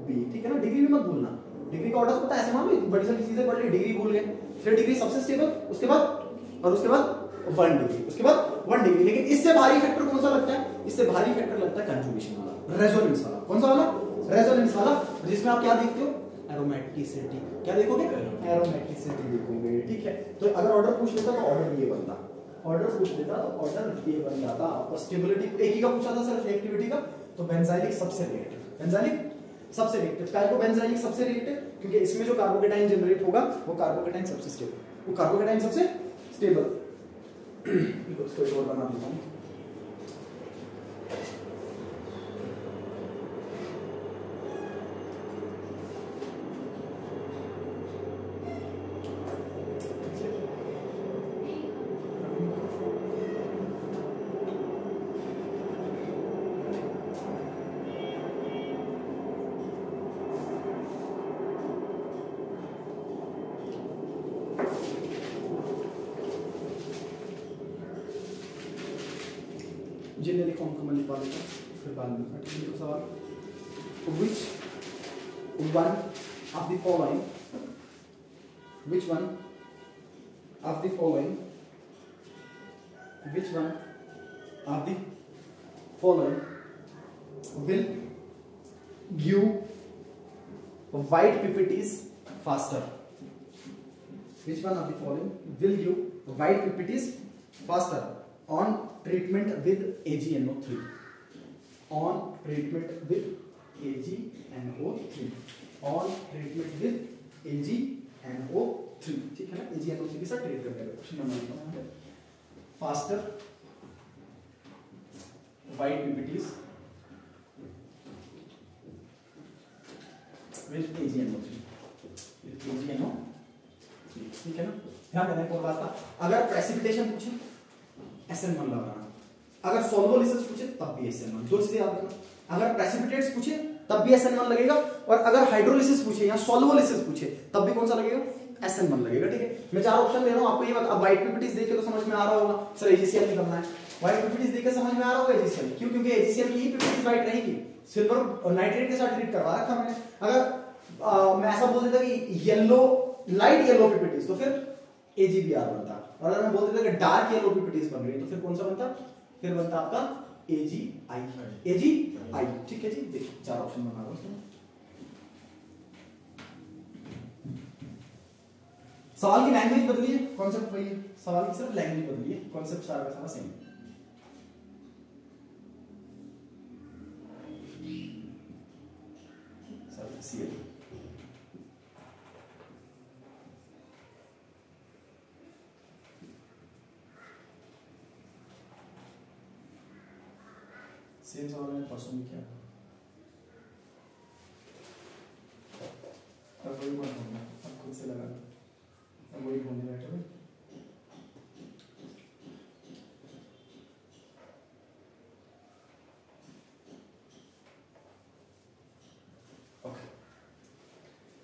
बी, ठीक है ना। डिग्री भी मत भूलना, डिग्री का ऑर्डर पता है, ऐसे मान लो बड़ी सारी चीजें पढ़ ली, डिग्री भूल गए। 3 डिग्री सबसे स्टेबल, उसके बाद और उसके बाद 1 डिग्री, उसके बाद 1 डिग्री। लेकिन इससे भारी फैक्टर कौन सा लगता है, इससे भारी फैक्टर लगता है कंजुगेशन वाला, रेजोनेंस वाला। कौन सा वाला, रेजोनेंस वाला, जिसमें आप क्या देखते हो, एरोमेटिसिटी। क्या देखोगे, एरोमेटिसिटी देखोगे, ठीक है। तो अगर ऑर्डर पूछ लेता तो ऑर्डर ये बनता, ऑर्डर पूछ लेता तो ऑर्डर ये बन जाता। और स्टेबिलिटी एक ही का पूछा था सिर्फ रिएक्टिविटी का, तो बेंजाइलिक सबसे रिएक्टिव, बेंजाइलिक सबसे रिएक्टिव। काहे को बेंजाइलिक सबसे रिएक्टिव, क्योंकि इसमें जो कार्बोकेटाइन जनरेट होगा वो कार्बोकेटाइन सबसे स्टेबल, वो कार्बोकेटाइन सबसे स्टेबल। इसको एक और बना देता हूं, जिन्हें लिखा उनको मैं लिखवा देता हूँ, फिर बाद में तो सवाल, which one of the following, which one of the following, which one of the following will give white pippities faster, which one of the following will give white pippities faster on treatment with AgNO3, on treatment with AgNO3, on treatment with AgNO3, ठीक है ना। AgNO3 के साथ treat करने का question number लिखना है, faster white pippities with AgNO3, with AgNO3, ठीक है ना। ध्यान देना एक और बात का, अगर प्रेसिपिटेशन पूछे SN1 लगाना, अगर सॉल्वोलिसिस पूछे तब भी SN1, दो चीजें याद रखना। अगर प्रेसिपिटेट्स पूछे तब भी SN1 लगेगा, और अगर हाइड्रोलिसिस पूछे या सॉल्वोलिसिस पूछे तब भी कौन सा लगेगा, SN1 लगेगा। ठीक है, मैं 4 ऑप्शन दे रहा हूं आपको, ये अब व्हाइट पीपीटीज देख के तो समझ में आ रहा होगा सर AGCL निकलना है, व्हाइट पीपीटीज देख के समझ में आ रहा होगा AGCL, क्यों, क्योंकि AGCL की ही पीपीटीज व्हाइट रहेगी, सिल्वर नाइट्रेट के साथ ट्रीट करवा रखा मैंने। अगर मैं ऐसा बोल देता कि येलो, लाइट येलो पीपीटीज तो फिर AGBR बनता, और अगर मैं बोल देता कि डार्क येलो पीपीटीज बन रही है तो फिर कौन सा बनता, फिर बनता आपका AGI। ठीक है जी, देखिए 4 ऑप्शन बना रहा हूं। सवाल की लैंग्वेज बदली है, कॉन्सेप्ट वही है, सवाल की सिर्फ लैंग्वेज बदली है, कॉन्सेप्ट सारा का सारा सेम है। CL सेम सवाल मैंने परसों भी किया, अब वही बात होगा, अब खुद से लगा, अब वही बोलने बैठे हुए।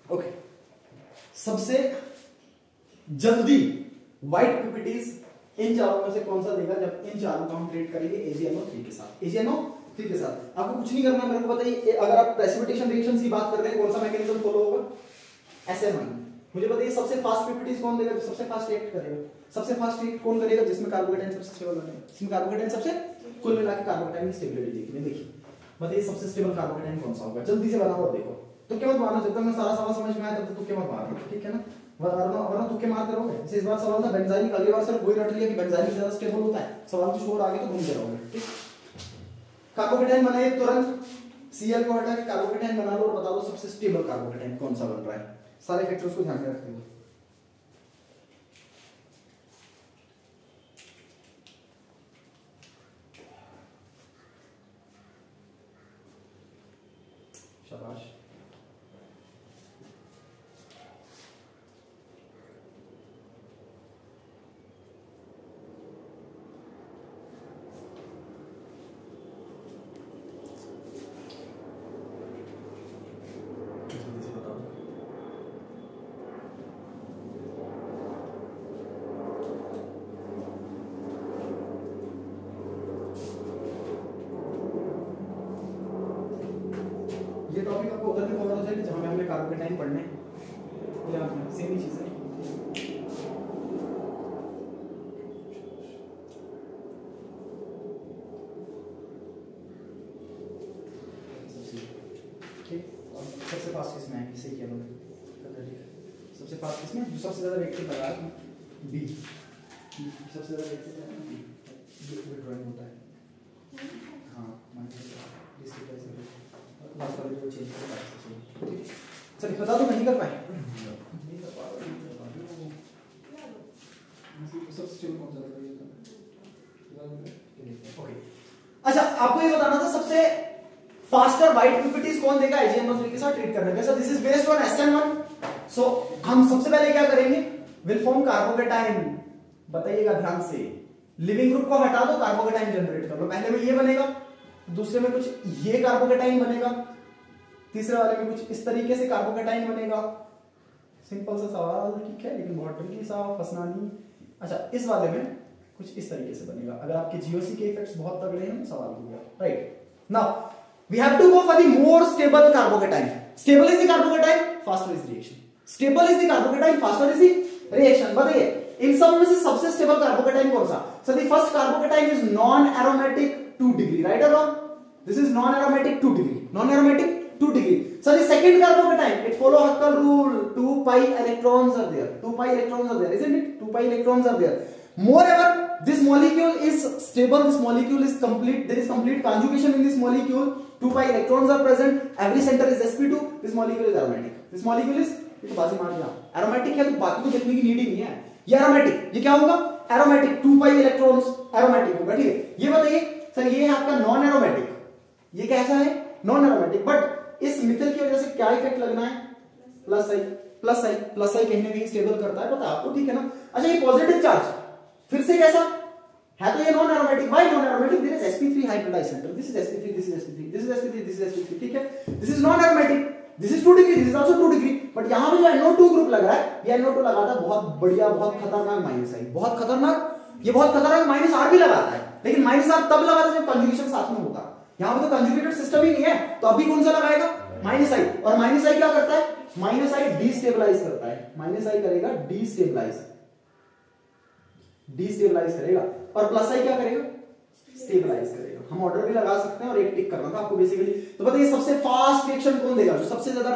ओके, सबसे जल्दी व्हाइट पीपीटीज इन चारों में से कौन सा देगा जब इन चारों को हम ट्रीट करेंगे AgNO3 के साथ, AgNO3 के साथ। आपको कुछ नहीं करना, मेरे को बताइए, अगर आप प्रेसिपिटेशन रिएक्शन की बात कर रहे हैं कौन सा मैकेनिज्म फॉलो होगा, SN1। मुझे बताइए सबसे फास्ट पीपीटीज कौन देगा, सबसे फास्ट रिएक्ट करेगा, सबसे फास्ट रिएक्ट कौन करेगा, जिसमें कार्बोकेटाइन सबसे स्टेबल बने, जिसमें कार्बोकेटाइन सबसे, कुल मिला के कार्बोकेटाइन की स्टेबिलिटी देखिए, देखिए बताइए सबसे स्टेबल कार्बोकेटाइन कौन सा होगा, जल्दी से बनाओ और देखो। तो क्या मत मारना, जब तक मैं सारा सवाल समझ में आया तब तक तुक्के मत मारना, ठीक है ना, वरना तुक्के मारते रहोगे। जैसे इस बार सवाल था बेंजाइनिक, अगली बार सिर्फ वही रट लिया कि बेंजाइनिक ज्यादा स्टेबल होता है, सवाल की छोर आगे तो घूमते रहोगे। ठीक, कार्बोकेटाइन बनाए तुरंत, Cl को हटा के कार्बोकेटाइन बना लो और बता दो सबसे स्टेबल कार्बोकेटाइन कौन सा बन रहा है, सारे फैक्टर्स को ध्यान में रखते हुए। शाबाश, ये टॉपिक आपको उधर भी कवर हो जाएगा जहां पे हमने कार्बोकेटाइन पढ़ने हैं, सेम ही चीज है। ठीक, और सबसे फास्ट किसमें है, किसे किया लोग, सबसे फास्ट किसमें, जो सबसे ज्यादा रिएक्टिव लगा है B, सबसे ज्यादा रिएक्टिव है B, विड्रॉइंग होता है। हाँ, जिसकी वजह से लास्ट वाले जो चेंज करता है। ठीक, चलिए बता दो, नहीं कर पाए, नहीं कर पा रहा, सबसे स्टेबल कौन सा लगता है। ओके, अच्छा आपको ये बताना था सबसे फास्टर व्हाइट पीपीटीज कौन देगा AgNO3 के साथ ट्रीट करने के। So this is based on SN1। सो हम सबसे पहले क्या करेंगे, विल फॉर्म कार्बोकेटाइन, बताइएगा ध्यान से, लिविंग ग्रुप को हटा दो, कार्बोकेटाइन जनरेट कर लो। पहले में ये बनेगा, दूसरे में कुछ ये कार्बोकेटाइन बनेगा, तीसरे वाले में कुछ इस तरीके से कार्बोकेटाइन बनेगा। सिंपल सा सवाल, ठीक है, लेकिन बहुत ट्रिकी सा, फंसना नहीं। अच्छा, इस वाले में कुछ इस तरीके से बनेगा। अगर आपके जीओसी के इफेक्ट्स बहुत तगड़े हैं तो सवाल हो गया, right. Now we have to go for the more stable carbocation. Stable is the carbocation, faster is the reaction. Stable is the carbocation, faster is the reaction. बताइए इन सब में से सबसे स्टेबल कार्बोकेटाइन कौन सा? So the first carbocation is non-aromatic 2 degree, right or wrong? This is non-aromatic 2 degree. Non-aromatic 2 degree. So the second carbocation, it follow Huckel rule. 2 pi electrons are there. 2 pi electrons are there, isn't it? 2 pi electrons are there. Moreover, this molecule is stable. This molecule is complete. There is complete conjugation in this molecule. 2 pi electrons are present. Every center is sp2. This molecule is aromatic. This molecule is, ये तो बाजी मार दिया, aromatic है तो बाकी तो देखने की नीड ही नहीं है। ये aromatic, ये क्या होगा? Aromatic, 2 pi electrons aromatic होगा, ठीक है। ये बताइए सर, ये है आपका नॉन एरोमेटिक, ये कैसा है? Non aromatic. बट इस मिथाइल की वजह से क्या इफेक्ट लगना है? प्लस आई, प्लस आई, प्लस आई कहीं ना कहीं स्टेबल करता है, पता है आपको, ठीक है ना। अच्छा, ये पॉजिटिव चार्ज फिर से कैसा? है तो ये non aromatic, why non aromatic? There is sp3 hybridized center, this is sp3, this is sp3, this is sp3, this is sp3, ठीक है, this is non aromatic, this is 2 degree, this is also 2 degree, but यहां पे जो NO2 group लग रहा है, ये NO2 लगाता है बहुत बढ़िया, बहुत खतरनाक माइनस आई, बहुत खतरनाक, ये बहुत खतरनाक माइनस आर भी लगाता है, लेकिन माइनस आर तब लगाता है जब कंजुगेशन साथ में होता है, यहां पे तो कंजुगेटेड सिस्टम ही नहीं है, तो अभी कौन सा लगाएगा? माइनस आई, और माइनस आई क्या करता है? माइनस आई डीस्टेबलाइज करता है, माइनस आई करेगा डीस्टेबलाइज, डीस्टेबलाइज करेगा, और प्लस आई क्या करेगा? स्टेबलाइज करेगा। हम ऑर्डर भी लगा सकते हैं और एक टिक करना था आपको बेसिकली। तो बताइए सबसे फास्ट रिएक्शन कौन देगा? जो सबसे ज्यादा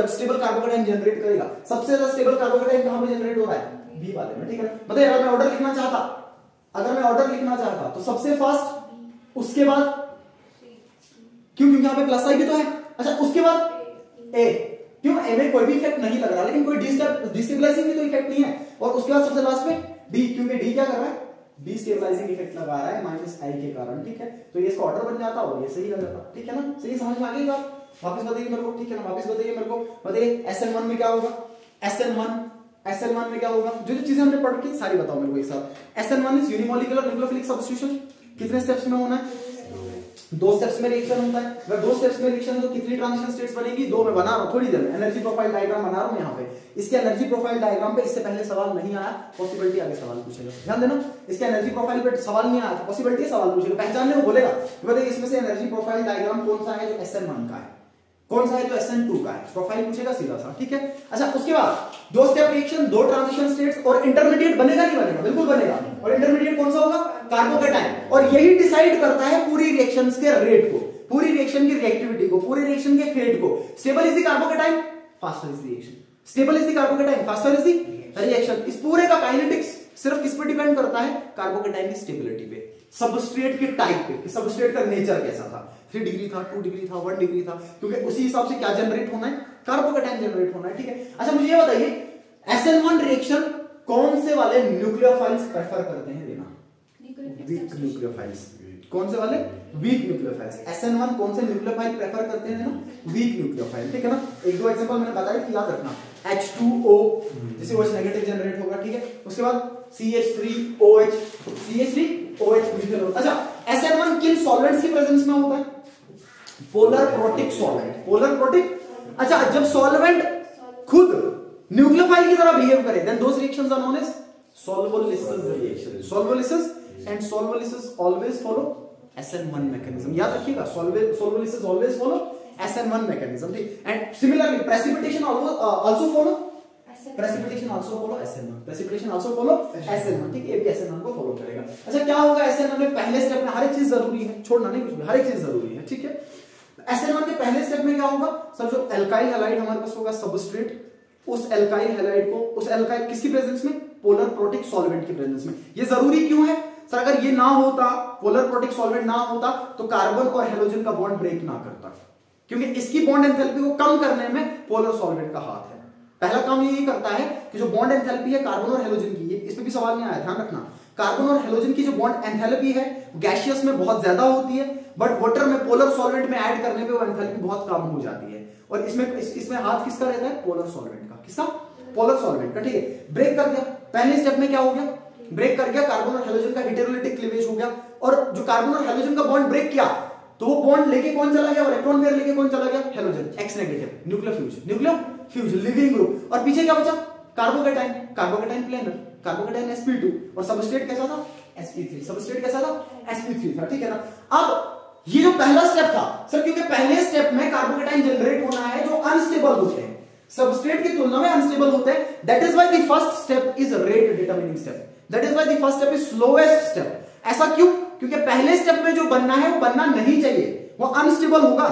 स्टेबल कार्बोकेटाइन जनरेट करेगा। सबसे ज्यादा स्टेबल कार्बोकेटाइन कहां पे जनरेट हो रहा है? बी वाले में, ठीक है। बताइए अगर मैं ऑर्डर लिखना चाहता, अगर मैं ऑर्डर लिखना चाहता तो सबसे फास्ट, उसके बाद क्यों? क्योंकि यहां पे प्लस आई भी तो है। अच्छा उसके बाद ए, क्यों? ए में कोई भी इफेक्ट नहीं लग रहा, लेकिन कोई डिस्टेबलाइजिंग भी तो इफेक्ट नहीं है। और उसके बाद सबसे लास्ट में डी, क्योंकि डी क्या कर रहा है? डिस्टेबलाइजिंग इफेक्ट लगा रहा है माइनस आई के कारण, ठीक है। तो ये इसका ऑर्डर बन जाता और ये सही लग जाता, ठीक है ना। सही समझ में आ गई बात? वापस बताइए मेरे को, ठीक है ना, वापस बताइए मेरे को। बताइए SN1 में क्या होगा? SN1 में क्या होगा? जो जो चीजें हमने पढ़ की सारी बताओ मेरे को एक साथ। SN1 is unimolecular nucleophilic substitution. कितने स्टेप्स में होना है? 2 स्टेप्स में रिएक्शन होता है। अगर 2 स्टेप्स में रिएक्शन है तो कितनी ट्रांजिशन स्टेट्स बनेगी? 2 में बना रहा हूं थोड़ी देर में। एनर्जी प्रोफाइल डायग्राम बना रहा हूं यहां पे। इसके एनर्जी प्रोफाइल डायग्राम पे इससे पहले सवाल नहीं आया, पॉसिबिलिटी आगे सवाल पूछेगा, ध्यान देना। इसके एनर्जी प्रोफाइल पे सवाल नहीं आया, पॉसिबिलिटी सवाल पूछेगा, पहचानने को बोलेगा। बताइए इसमें से एनर्जी प्रोफाइल डायग्राम कौन सा है जो SN1 का है, कौन सा है जो SN2 का है? प्रोफाइल पूछेगा सीधा सा, ठीक है। अच्छा उसके बाद 2 स्टेप रिएक्शन, 2 ट्रांजिशन स्टेट्स और इंटरमीडिएट बनेगा नहीं बनेगा? बिल्कुल बनेगा। और इंटरमीडिएट कौन सा होगा? कार्बोकेटाइन। और यही डिसाइड करता है पूरी रिएक्शंस के रेट को, पूरी रिएक्शन की रिएक्टिविटी को, पूरे रिएक्शन के फेट को। Stable is the carbocation, faster is the reaction. Stable is the carbocation, faster is the reaction. इस पूरे का काइनेटिक्स सिर्फ किस पे डिपेंड करता है? कार्बोकेटाइन की स्टेबिलिटी पे, सबस्ट्रेट के टाइप पे, सबस्ट्रेट का नेचर कैसा था, 3 डिग्री था, 2 डिग्री था, 1 डिग्री था, क्योंकि उसी हिसाब से क्या जनरेट होना है? कार्बोकेटाइन जनरेट होना है, ठीक है। अच्छा मुझे ये बताइए SN1 रिएक्शन कौन से वाले न्यूक्लियोफाइल्स प्रेफर करते हैं देना? Weak nucleophiles. कौन से वाले? Week nucleophiles. SN1 कौन से न्यूक्लियोफाइल प्रेफर करते हैं देना? वीक न्यूक्लियोफाइल, ठीक है ना। 1-2 एग्जांपल मैंने बताया कि याद रखना। H2O जैसे OH नेगेटिव जनरेट होगा, ठीक है। उसके बाद CH3OH, CH3OH मिथाइल। अच्छा SN1 किन सॉल्वेंट्स की प्रेजेंस में होता है? Polar protic solvent, polar protic. अच्छा जब सॉल्वेंट खुद न्यूक्लियोफाइल की तरह बिहेव करे then those reactions are known as solvolysis reaction. Solvolysis and solvolysis always follow SN1 mechanism, याद रखिएगा। Solvolysis always follow SN1 mechanism, ठीक। And similarly precipitation also follow, precipitation also follow SN1, precipitation also follow SN1, ठीक है। ये भी SN1 को follow करेगा। अच्छा क्या होगा SN1 में? पहले स्टेप में हर एक चीज जरूरी है, छोड़ना नहीं कुछ भी, हर एक चीज जरूरी है, ठीक है। SN1 के पहले स्टेप में क्या होगा? सर जो एल्काइल हैलाइड हमारे पास होगा सबस्ट्रेट, उस एल्काइल हैलाइड को, उस एल्काइल किसकी प्रेजेंस में? पोलर प्रोटिक सॉल्वेंट की प्रेजेंस में। ये जरूरी क्यों है सर? अगर ये ना होता, पोलर प्रोटिक सॉल्वेंट ना होता तो कार्बन और हेलोजन का बॉन्ड ब्रेक ना करता, क्योंकि इसकी बॉन्ड एंथैल्पी को कम करने में पोलर सॉल्वेंट का हाथ है। पहला काम यही करता है कि जो बॉन्ड एंथैल्पी है कार्बन और हेलोजन की, इस पे भी सवाल नहीं आया, ध्यान रखना। कार्बन और हेलोजन की जो बॉन्ड एंथैल्पी है गैसियस में बहुत ज्यादा होती है, बट वाटर में पोलर सॉल्वेंट में ऐड करने पे वो एंथैल्पी बहुत कम हो जाती है। और इसमें हाथ किसका रहता है? पोलर सॉल्वेंट का। किसका? पोलर सॉल्वेंट का, ठीक है। ब्रेक कर दिया, पहले स्टेप में क्या हो गया? ब्रेक कर गया, कार्बन और हेलोजन का हेटेरोलिटिक क्लीवेज हो गया। और जो कार्बन और हेलोजन का बॉन्ड ब्रेक किया तो वो बॉन्ड लेके कौन चला गया? इलेक्ट्रॉन पेयर लेके कौन चला गया? Halogen, X negative, nucleofuge, leaving group. और पीछे क्या बचा? Carbocation, carbocation planar, carbocation sp2। और सबस्ट्रेट कैसा था? sp3। सबस्ट्रेट कैसा था? sp3 था, ठीक है ना। अब ये जो पहला स्टेप था सर, क्योंकि पहले स्टेप में कार्बोकेटाइन जनरेट होना है जो अनस्टेबल होते हैं, सबस्ट्रेट की तुलना में अनस्टेबल होते हैं। That is why the first step is rate determining step, that is why the first step is slowest step. ऐसा क्यों? क्योंकि पहले स्टेप में जो बनना है वो बनना नहीं चाहिए, वो अनस्टेबल होगा।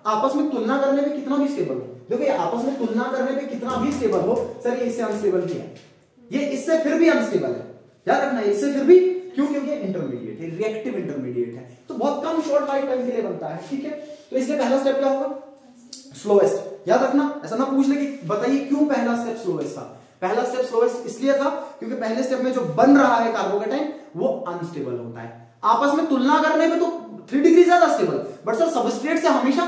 आपस में तुलना करने में कितना भी स्टेबल हो, देखो ये आपस में तुलना करने में कितना भी स्टेबल हो सर, ये इससे अनस्टेबल भी है, ये इससे फिर भी अनस्टेबल है, याद रखना। इससे फिर भी क्यों? क्योंकि इंटरमीडिएट है, रिएक्टिव इंटरमीडिएट है, तो बहुत कम शॉर्ट लाइफ टाइम के लिए बनता है, ठीक है। तो इसलिए पहला स्टेप क्या होगा? स्लोएस्ट, याद रखना। ऐसा ना पूछ ले कि बताइए क्यों पहला स्टेप स्लोएस्ट था। पहला स्टेप स्लोएस्ट इसलिए था क्योंकि पहले स्टेप में जो बन रहा है कार्बोकेटाइन वो अनस्टेबल होता है। आपस में तुलना करने में तो 3 डिग्री ज्यादा स्टेबल, बट सर सबस्ट्रेट से हमेशा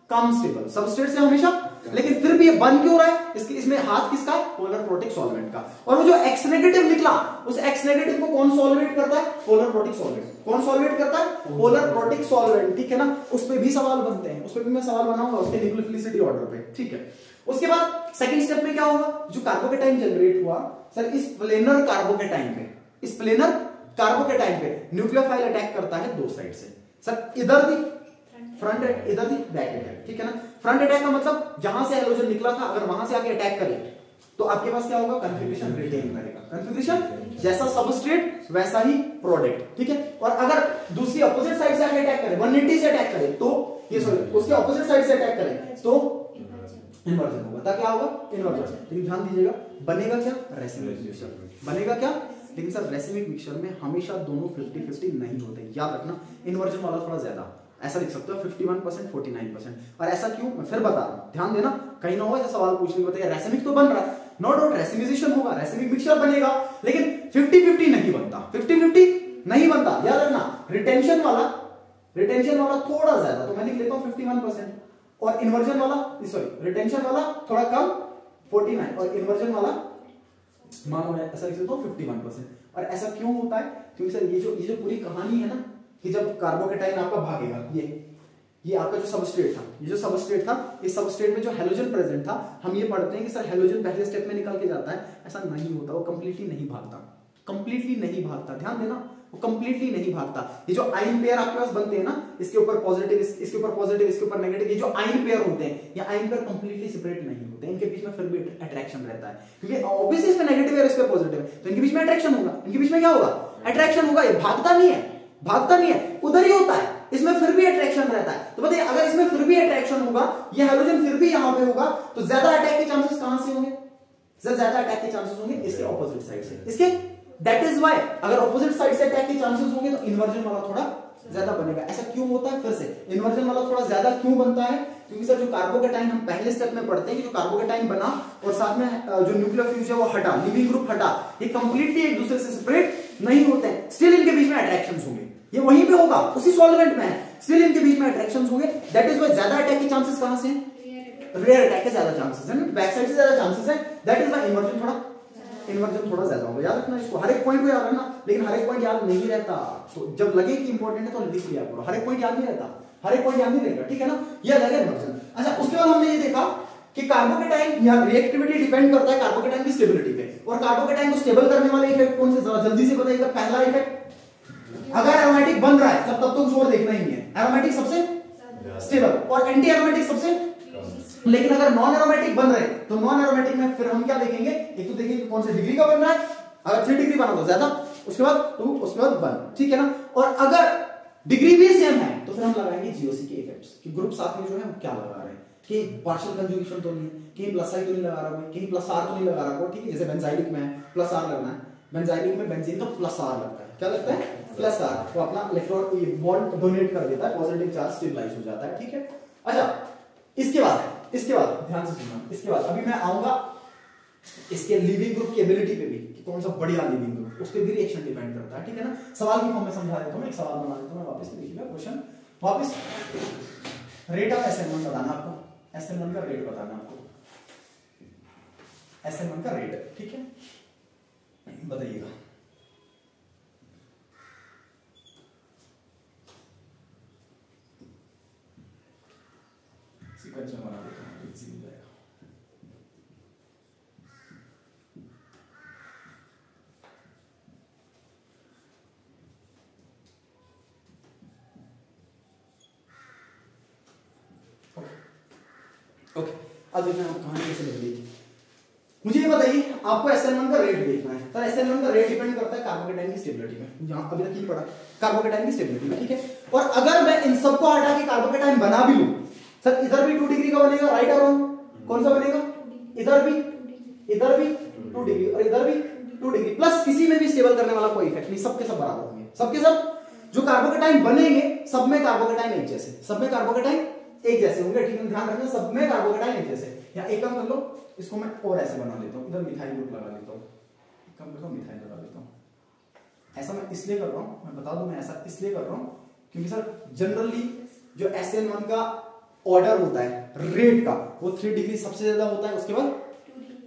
कम स्टेबल, सबस्ट्रेट से हमेशा लेकिन फिर भी ये बन क्यों रहा है? इसमें हाथ किसका है? पोलर प्रोटिक सॉल्वेंट का। और वो जो एक्स नेगेटिव निकला, उस एक्स नेगेटिव को कौन सॉल्वेट करता है? Polar protic solvent. कौन सॉल्वेट करता है? पोलर प्रोटिक सॉल्वेंट, ठीक है ना। उस पे भी सवाल बनते हैं, उस पे भी मैं सवाल बनाऊंगा उसके न्यूक्लियोफिलिसिटी ऑर्डर पे, ठीक है। उसके बाद सेकंड स्टेप में क्या होगा? जो कार्बोकेटाइन जनरेट हुआ सर इस प्लेनर कार्बोकेटाइन पे, इस प्लेनर कार्बोकेटाइन पे न्यूक्लियोफाइल अटैक करता है दो साइड से। सर इधर भी फ्रंट, इधर भी बैक अटैक, ठीक है ना। फ्रंट अटैक का मतलब जहां से हैलोजन निकला था अगर वहां से आके अटैक करे तो आपके पास क्या होगा? कन्फिग्रेशन रिटेन करेगा। कन्फिग्रेशन जैसा सबस्ट्रेट वैसा ही प्रोडक्ट, ठीक है। और अगर दूसरी अपोजिट साइड से आके अटैक करे, 180 से अटैक करे तो ये सॉरी उसके अपोजिट साइड से अटैक करे तो इन्वर्जन होगा। तब क्या होगा? इन्वर्जन। लेकिन ध्यान दीजिएगा, बनेगा क्या? रेसिमिक मिक्सचर बनेगा क्या? लेकिन सर रेसिमिक मिक्सचर में हमेशा दोनों 50-50 नहीं होते, याद रखना। इन्वर्जन वाला थोड़ा ज्यादा, ऐसा लिख सकते हो 51% 49%। और ऐसा क्यों? मैं फिर बता रहा हूं, ध्यान देना, कहीं ना हो ऐसा सवाल पूछने को बताइए रेसिमिक तो बन रहा है, नो डाउट रेसिमिजेशन होगा, रेसिमिक मिक्सचर बनेगा, लेकिन 50-50 नहीं बनता, 50-50 नहीं बनता, याद रखना। रिटेंशन वाला थोड़ा ज्यादा, तो मैं लिख लेता हूं 51%, और इन्वर्जन वाला सॉरी रिटेंशन वाला थोड़ा कम 49, और इन्वर्जन वाला मानो मैं ऐसा लिख लेता हूं 51%। और ऐसा क्यों होता है? क्योंकि सर ये जो पूरी कहानी है ना कि जब कार्बोकेटाइन आपका भागेगा, ये आपका जो सबस्ट्रेट था, ये जो सबस्ट्रेट था, इस सबस्ट्रेट में जो हैलोजन प्रेजेंट था, हम ये पढ़ते हैं कि सर हैलोजन पहले स्टेप में निकल के जाता है, ऐसा नहीं होता, वो कंप्लीटली नहीं भागता, कंप्लीटली नहीं भागता, ध्यान देना, वो कंप्लीटली नहीं भागता। ये जो आयन पेयर आपके पास बनते हैं ना, इसके ऊपर पॉजिटिव, इसके ऊपर पॉजिटिव, इसके ऊपर नेगेटिव, ये जो आयन पेयर होते हैं, ये आयन पेयर कंप्लीटली सेपरेट नहीं होते, इनके बीच में फिर भी अट्रैक्शन रहता है, क्योंकि ऑब्वियसली इसमें नेगेटिव है, इस पे पॉजिटिव है, तो इनके बीच में अट्रैक्शन होगा, इनके बीच में क्या होगा? अट्रैक्शन होगा। ये भागता नहीं है, उधर ही होता है, इसमें फिर भी अट्रैक्शन रहता है। तो बताइए अगर इसमें फिर भी अट्रैक्शन होगा, ये हाइड्रोजन फिर भी यहां पे होगा, तो ज्यादा अटैक के चांसेस कहां से होंगे? ज्यादा अटैक के चांसेस होंगे इसके ऑपोजिट साइड से, इसके। दैट इज व्हाई अगर ऑपोजिट साइड से अटैक के चांसेस होंगे तो इन्वर्जन वाला थोड़ा ज्यादा बनेगा। ऐसा क्यों होता है? फिर से इन्वर्जन वाला थोड़ा ज्यादा क्यों बनता है? क्योंकि सर जो कार्बोकेटाइन हम पहले स्टेप में पढ़ते हैं कि जो कार्बोकेटाइन बना और साथ में जो न्यूक्लियोफिल्स है वो हटा, लिविंग ग्रुप हटा, ये कंप्लीटली एक दूसरे से सेपरेट नहीं होते हैं, स्टिल इनके बीच में अट्रैक्शंस होंगे, ये वहीं पे होगा, उसी सॉल्वेंट में है, स्टिल इनके बीच में अट्रैक्शंस होंगे। दैट इज व्हाई ज्यादा अटैक के चांसेस कहां से हैं? रेयर अटैक के ज्यादा चांसेस हैं, बैक साइड से ज्यादा चांसेस हैं। दैट इज व्हाई इन्वर्जन थोड़ा ज्यादा होगा। याद रखना इसको, हर एक पॉइंट को याद रखना, लेकिन हर एक पॉइंट याद नहीं रहता, तो जब लगे कि इंपॉर्टेंट है तो लिख लिया करो। हर एक पॉइंट याद नहीं रहता, हर एक पॉइंट याद नहीं रहेगा, ठीक है ना। ये अलग है इन्वर्जन। अच्छा, उसके बाद हमने ये देखा कि कार्बोकेटाइन या रिएक्टिविटी डिपेंड करता है कार्बोकेटाइन की स्टेबिलिटी पे, और कार्बोकेटाइन को स्टेबल करने वाले इफेक्ट कौन से? जरा जल्दी से बताइएगा। पहला इफेक्ट, अगर एरोमेटिक बन रहा है तब तो जोर देखना ही है, एरोमेटिक सबसे स्टेबल और एंटी एरोमेटिक सबसे। लेकिन अगर नॉन एरोमेटिक बन रहे तो नॉन एरोमेटिक में फिर हम क्या देखेंगे? एक तो देखेंगे कौन से डिग्री का बन रहा है, अगर 3 डिग्री बना तो ज्यादा, उसके बाद 2, उसके बाद 1, ठीक है ना। और अगर डिग्री भी सेम है तो फिर हम लगाएंगे जीओसी के इफेक्ट्स, कि ग्रुप साथ में जो है क्या लगा रहे हैं, कि पार्शियल कंजुगेशन तो नहीं है, कहीं प्लस आई तो नहीं लगा रहा है, कहीं प्लस आर तो नहीं लगा रहा है, ठीक है। जैसे बेंजाइलिक में है प्लस आर लगना है, बेंजाइलिक में बेंजीन का प्लस आर लगता है, क्या लगता है? प्लस आर, तो अपना इलेक्ट्रॉन बॉन्ड डोनेट कर देता है, पॉजिटिव चार्ज स्टेबलाइज हो जाता है, ठीक है। अच्छा, इसके बाद ध्यान से सुनना, इसके बाद अभी मैं आऊंगा इसके लिविंग ग्रुप की एबिलिटी पे भी, कि कौन सा बढ़िया लिविंग ग्रुप, उस पे भी रिएक्शन डिपेंड करता है, ठीक है ना। सवाल की फॉर्म में समझा देता हूं, एक सवाल बना देता हूं मैं, वापस देखिएगा क्वेश्चन, वापस रेट ऑफ SN1 बताना आपको, SN1 का रेट बताना आपको, SN1 का रेट, ठीक है, बताइएगा। सीक्वेंस में बना देता हूं, इजी हो जाएगा। ओके, अब देखना कहानी कैसे लग रही है। मुझे ये बताइए, आपको SN1 का रेट देखना है, तो SN1 का रेट डिपेंड करता है कार्बोकेटाइन की स्टेबिलिटी में, यहां अभी तक ये पढ़ा कार्बोकेटाइन की स्टेबिलिटी में, ठीक है। और अगर मैं इन सबको हटा के कार्बोकेटाइन बना भी लूं, सर इधर भी 2 डिग्री का बनेगा, राइट और रॉन्ग? कौन सा बनेगा? इधर भी 2 डिग्री और इधर भी 2 डिग्री, प्लस किसी में भी स्टेबल करने वाला कोई इफेक्ट नहीं, सबके सब बराबर होंगे, सबके सब जो कार्बोकेटाइन बनेंगे सब में कार्बोकेटाइन एक जैसे, सब में कार्बोकेटाइन एक जैसे होंगे, ठीक है, ध्यान रखना, सब में कार्बोकेटाइन एक जैसे। या एक काम कर लो, इसको मैं और ऐसे बना लेता हूं, इधर मिथाइल ग्रुप लगा लेता हूं, एक काम करता हूं मिथाइल लगा लेता हूं। ऐसा मैं इसलिए कर रहा हूं, मैं बता दूं मैं ऐसा इसलिए कर रहा हूं क्योंकि सर जनरली जो SN1 का ऑर्डर होता है रेट का, वो 3 डिग्री सबसे ज्यादा होता है, उसके बाद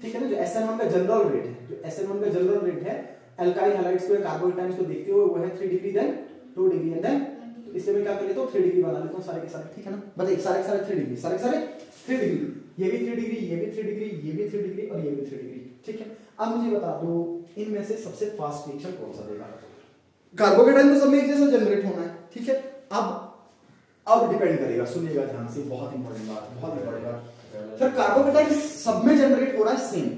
ठीक है ना, जो SN1 का जनरल रेट है, जो SN1 का जनरल रेट है एल्काइल हैलाइड्स को, कार्बोकेटाइन्स को देखते हुए, वो है 3 degree, then 2 degree, and then इसलिए मैं क्या कर लेता हूँ 3 डिग्री बना लेता हूँ सारे के सारे, ठीक है ना, बताइए सारे के सारे 3 डिग्री, सारे के सारे 3 डिग्री, ये भी 3 डिग्री, ये भी 3 डिग्री, ये भी 3 डिग्री और ये भी 3 डिग्री, ठीक है। अब मुझे बता दो इनमें से सबसे फास्ट रिएक्शन कौन सा देगा? कार्बोकेटाइन तो सब में एक जैसा जनरेट होना है, ठीक है। अब डिपेंड करेगा, सुनिएगा ध्यान से, बहुत इंपॉर्टेंट बात, बहुत इंपॉर्टेंट बात। फिर कार्बोकेटाइन सब में जनरेट हो रहा है सेम,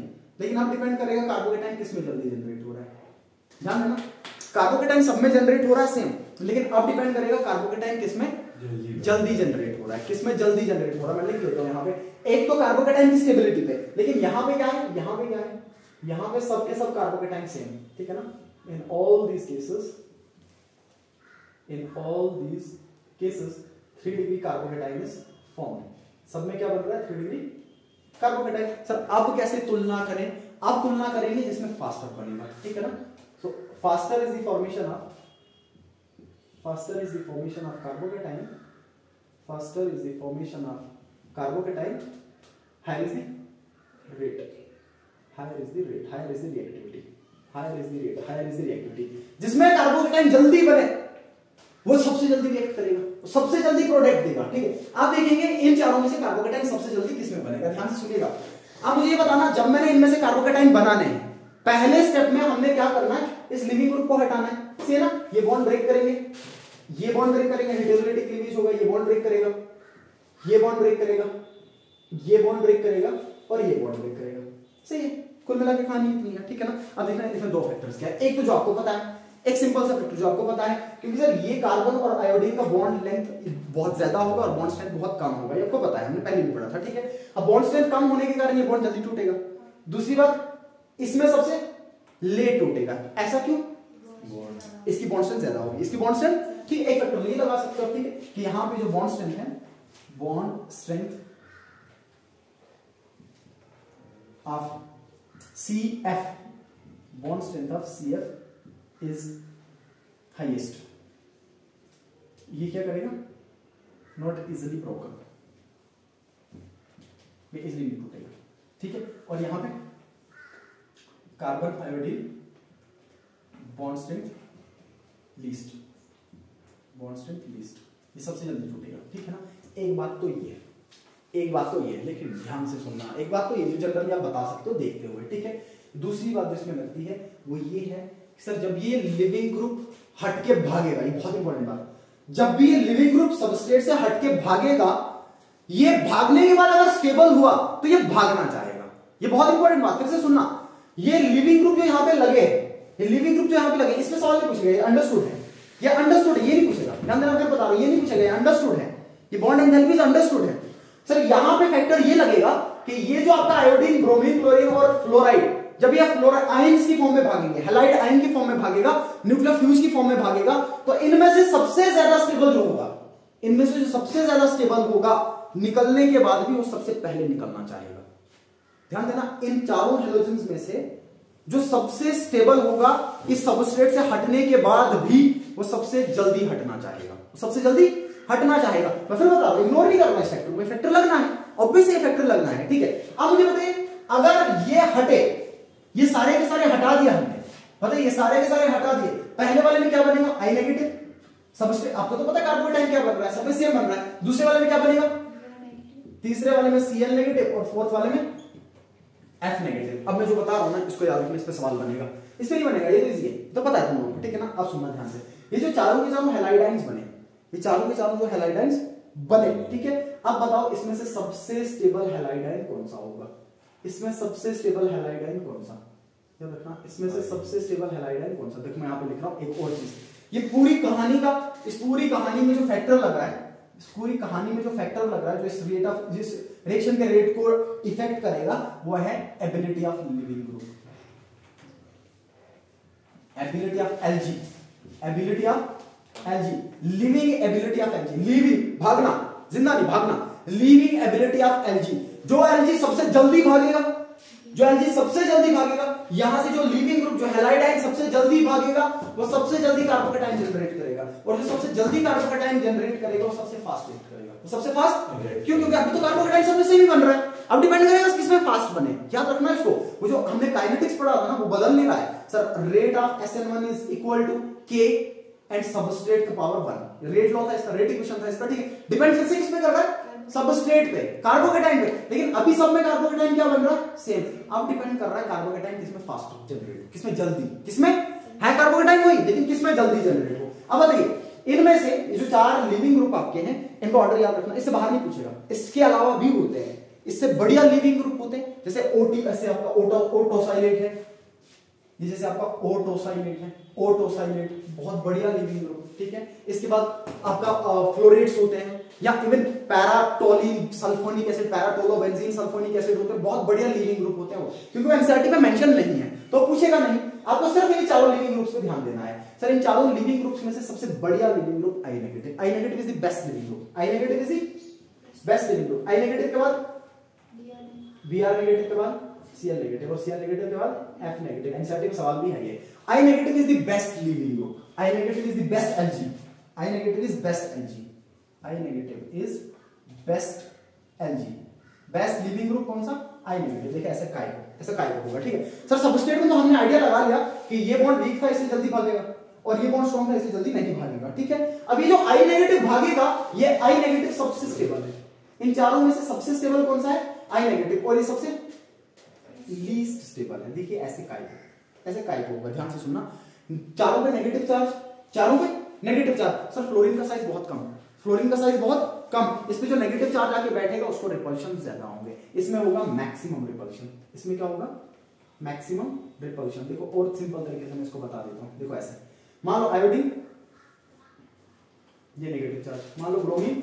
लेकिन अब डिपेंड करेगा कार्बोकेटाइन किस में जल्दी जनरेट हो रहा है, ध्यान देना। कार्बोकेटाइन सब में जनरेट हो रहा है सेम, लेकिन अब डिपेंड करेगा कार्बोकेटाइन किस में जल्दी जनरेट हो रहा है, किस में जल्दी जनरेट हो रहा है। मैं लिख लेता हूं यहाँ पे, एक तो कार्बोकेटाइन की स्टेबिलिटी पे, लेकिन यहाँ पे क्या है, यहाँ पे क्या है, यहाँ पे सब के सब कार्बोकेटाइन सेम, ठीक है ना। In all these cases 3 degree carbocation is form, सब में क्या बन रहा है 3 डिग्री कार्बोकेटाइन। सर अब कैसे तुलना करें? अब तुलना करेंगे जिसमें फास्टर बनेगा, ठीक है ना। So faster is the formation of carbocation, faster is the formation of carbocation, higher is the rate, higher is the reactivity, जिसमें कार्बोकेटाइन जल्दी बने वो सबसे जल्दी रिएक्ट करेगा, वो सबसे जल्दी प्रोडक्ट देगा, ठीक है। आप देखेंगे इन चारों में से कार्बोकेटाइन सबसे जल्दी किसमें बनेगा, ध्यान से सुनिएगा। अब मुझे ये बताना, जब मैंने इनमें से कार्बोकेटाइन बनाने हैं, पहले स्टेप में हमने क्या करना है, इस लिविंग ग्रुप को हटाना है, सही है ना। ये बॉन्ड ब्रेक करेंगे, ये बॉन्ड ब्रेक करेंगे, हेटेरोजेनेटिक क्लीवेज होगा, ये बॉन्ड ब्रेक करेगा, ये बॉन्ड ब्रेक करेगा, ये बॉन्ड ब्रेक करेगा और ये बॉन्ड ब्रेक करेगा, सही है। कुल मिला के कहानी इतनी है, ठीक है ना। अब देखना इसमें दो फैक्टर्स क्या है, एक तो जो आपको पता है, एक सिंपल सा फैक्टर जो आपको पता है, क्योंकि सर ये कार्बन और आयोडीन का बॉन्ड लेंथ बहुत ज्यादा होगा और बॉन्ड स्ट्रेंथ बहुत कम होगा, ये आपको पता है, हमने पहले भी पढ़ा था, ठीक है। अब बॉन्ड स्ट्रेंथ कम होने के कारण ये बॉन्ड जल्दी टूटेगा। दूसरी बात, इसमें सबसे लेट टूटेगा, ऐसा क्यों? इसकी बॉन्ड स्ट्रेंथ ज्यादा होगी, इसकी बॉन्ड स्ट्रेंथ, ठीक। एक फैक्टर ये लगा सकते हो, ठीक है, कि यहां पे जो बॉन्ड स्ट्रेंथ है, bond strength of CF, bond strength of CF is highest. ये क्या करेगा? नॉट इजिली ब्रोकन, ये इजिली नहीं टूटेगा, ठीक है। और यहां पे carbon iodine bond strength least, bond strength least, ये सबसे जल्दी टूटेगा, ठीक है ना। एक बात तो ये है, एक बात तो ये है, लेकिन ध्यान से सुनना, एक बात तो ये जो जनरली आप बता सकते हो देखते हुए, ठीक है। दूसरी बात जो इसमें लगती है वो ये है कि सर जब ये लिविंग ग्रुप हट के भागेगा, ये बहुत इंपॉर्टेंट बात, जब भी ये लिविंग ग्रुप सबस्ट्रेट से हट के भागेगा, ये भागने के बाद अगर स्टेबल हुआ तो ये भागना चाहेगा, ये बहुत इंपॉर्टेंट बात, फिर से सुनना। ये लिविंग ग्रुप जो यहां पे लगे, ये लिविंग ग्रुप जो यहां पे लगे, इसमें सवाल नहीं पूछेगा, ये अंडरस्टूड है, ये अंडरस्टूड है, ये नहीं पूछेगा, ध्यान देना, मैं बता रहा हूं, ये नहीं पूछेगा, ये अंडरस्टूड है, ये बॉन्ड एंथैल्पी अंडरस्टूड है। सर यहां पे फैक्टर ये लगेगा कि ये जो आपका आयोडीन, ब्रोमीन, क्लोरीन और फ्लोराइड, जब ये फ्लोराइड आयंस की फॉर्म में भागेंगे, हैलाइड आयन की फॉर्म में भागेगा, न्यूक्लियर फ्यूज की फॉर्म में भागेगा, तो इनमें से सबसे ज्यादा स्टेबल जो होगा, इनमें से जो सबसे ज्यादा स्टेबल होगा, निकलने के बाद भी वो सबसे पहले निकलना चाहेगा। ध्यान देना, इन चारों हैलोजेंस में से जो सबसे स्टेबल होगा, इस सबस्ट्रेट से हटने के बाद भी वो सबसे जल्दी हटना चाहेगा, सबसे जल्दी हटना चाहेगा। मैं फिर बता रहा हूं, इग्नोर नहीं करना इस फैक्टर को, फैक्टर लगना है, ऑब्वियसली ये फैक्टर लगना है, ठीक है। अब मुझे बताइए, अगर ये हटे, ये सारे के सारे हटा दिया हमने, बताइए ये सारे के सारे हटा दिए, पहले वाले में क्या बनेगा? I नेगेटिव सबस्ट्रेट, आपको तो पता है कार्बोकेटाइन क्या बन रहा है, सब में सेम बन रहा है। दूसरे वाले में क्या बनेगा? तीसरे वाले में Cl नेगेटिव और फोर्थ वाले में F नेगेटिव। अब मैं जो बता रहा हूं ना, इसको याद रखना, इस पे सवाल बनेगा, इस पे नहीं बनेगा, ये तो इजी है, तो पता है तुम लोगों को, ठीक है ना। अब सुनना ध्यान से, ये जो चारों के चारों हैलाइडाइंस बने, ये चारों के चारों जो हैलाइडाइंस बने, ठीक है। अब बताओ इसमें से सबसे स्टेबल हैलाइडाइन कौन सा होगा? इसमें सबसे स्टेबल हैलाइडाइन कौन सा? याद रखना, इसमें से सबसे स्टेबल हैलाइडाइन कौन सा? देखो मैं यहां पे लिख रहा हूं एक और चीज, ये पूरी कहानी का, इस पूरी कहानी में जो फैक्टर लग रहा है, इस पूरी कहानी में जो फैक्टर लग रहा है, जो इस रेट ऑफ, जिस रिएक्शन के रेट को इफेक्ट करेगा, वो है ability of leaving group, ability of LG, ability of LG, living ability of LG, living भागना, जिंदा नहीं भागना, लिविंग एबिलिटी ऑफ एलजी। जो एलजी सबसे जल्दी भागेगा, जो एलजी सबसे जल्दी भागेगा, यहां से जो लिविंग ग्रुप, जो हैलाइडाइन सबसे जल्दी भागेगा, वो सबसे जल्दी कार्बोकेटाइन जनरेट करेगा, और जो सबसे जल्दी कार्बोकेटाइन जनरेट करेगा वो सबसे फास्ट रिएक्ट करेगा। तो सबसे फास्ट क्यों? क्योंकि अभी तो कार्बोकेटाइन सब में सेम ही बन रहा है, अब डिपेंड करेगा किसमें फास्ट बने। याद रखना इसको, वो जो हमने काइनेटिक्स पढ़ा था ना वो बदल नहीं रहा है sir. Rate of SN1 is equal to K and substrate का पावर 1, रेट लॉ था इसका, रेट इक्वेशन था इसका, ठीक है। डिपेंड फिर से किस पे कर रहा है? सबस्ट्रेट पे, कार्बोकेटाइन पे। लेकिन अभी सब में कार्बोकेटाइन क्या बन रहा है? सेम। अब डिपेंड कर रहा है कार्बोकेटाइन किसमें फास्ट जनरेट, किसमें जल्दी, किसमें है कार्बोकेटाइन वही, लेकिन किसमें जल्दी जनरेट हो। अब बताइए इनमें से ये जो 4 लिविंग ग्रुप आपके हैं इनका ऑर्डर याद रखना, इससे बाहर नहीं पूछेगा। इसके अलावा भी होते हैं, इससे बढ़िया लिविंग ग्रुप होते हैं, जैसे ओटी, ऐसे आपका ओटोसाइलेट है, ये जैसे आपका ओटोसाइलेट है, ओटोसाइलेट बहुत बढ़िया लिविंग ग्रुप, ठीक है। इसके बाद आपका फ्लोरेट्स होते हैं, या इवन पैराटोलिन सल्फोनिक एसिड, पैराटोलोबेंजीन सल्फोनिक एसिड होते हैं, बहुत बढ़िया लिविंग ग्रुप होते हैं वो, क्योंकि वो एनसीईआरटी में मेंशन नहीं है तो पूछेगा नहीं। आपको सिर्फ इन 4 लिविंग ग्रुप्स पे ध्यान देना है। सर इन 4 लिविंग ग्रुप्स में से सबसे बढ़िया living group I negative, I negative is the best leaving group, I negative is the best leaving group. I negative के बाद Br नेगेटिव के बाद Cl नेगेटिव, और Cl नेगेटिव के बाद F नेगेटिव। एनसीईआरटी में सवाल भी है ये। I negative is the best leaving group, I negative is the best Lg, I negative is best Lg, I negative is best Lg। Best leaving group कौन सा? I negative. देखिए ऐसा काय होगा, ठीक है सर। सबस्ट्रेट में तो हमने आइडिया लगा लिया कि ये बॉन्ड वीक था इसलिए जल्दी भागेगा, और ये बॉन्ड स्ट्रांग था इसलिए जल्दी नहीं भागेगा, ठीक है। अब ये जो आई नेगेटिव भागेगा, ये आई नेगेटिव सबसे स्टेबल है। इन 4 में से सबसे स्टेबल कौन सा है? आई नेगेटिव, और ये सबसे लीस्ट स्टेबल है। देखिए ऐसे काय होगा, ध्यान से सुनना। 4 पे नेगेटिव चार्ज, 4 पे नेगेटिव चार्ज। सर फ्लोरीन का साइज बहुत कम, फ्लोरीन का साइज बहुत कम, इस पे जो नेगेटिव चार्ज आके बैठेगा उसको रिपल्शन ज्यादा होंगे, इसमें होगा मैक्सिमम रिपल्शन। इसमें क्या होगा? Maximum repulsion. देखो और सिंपल तरीके से मैं इसको बता देता हूं। देखो ऐसे, मान लो आयोडीन ये नेगेटिव चार्ज, मान लो ब्रोमीन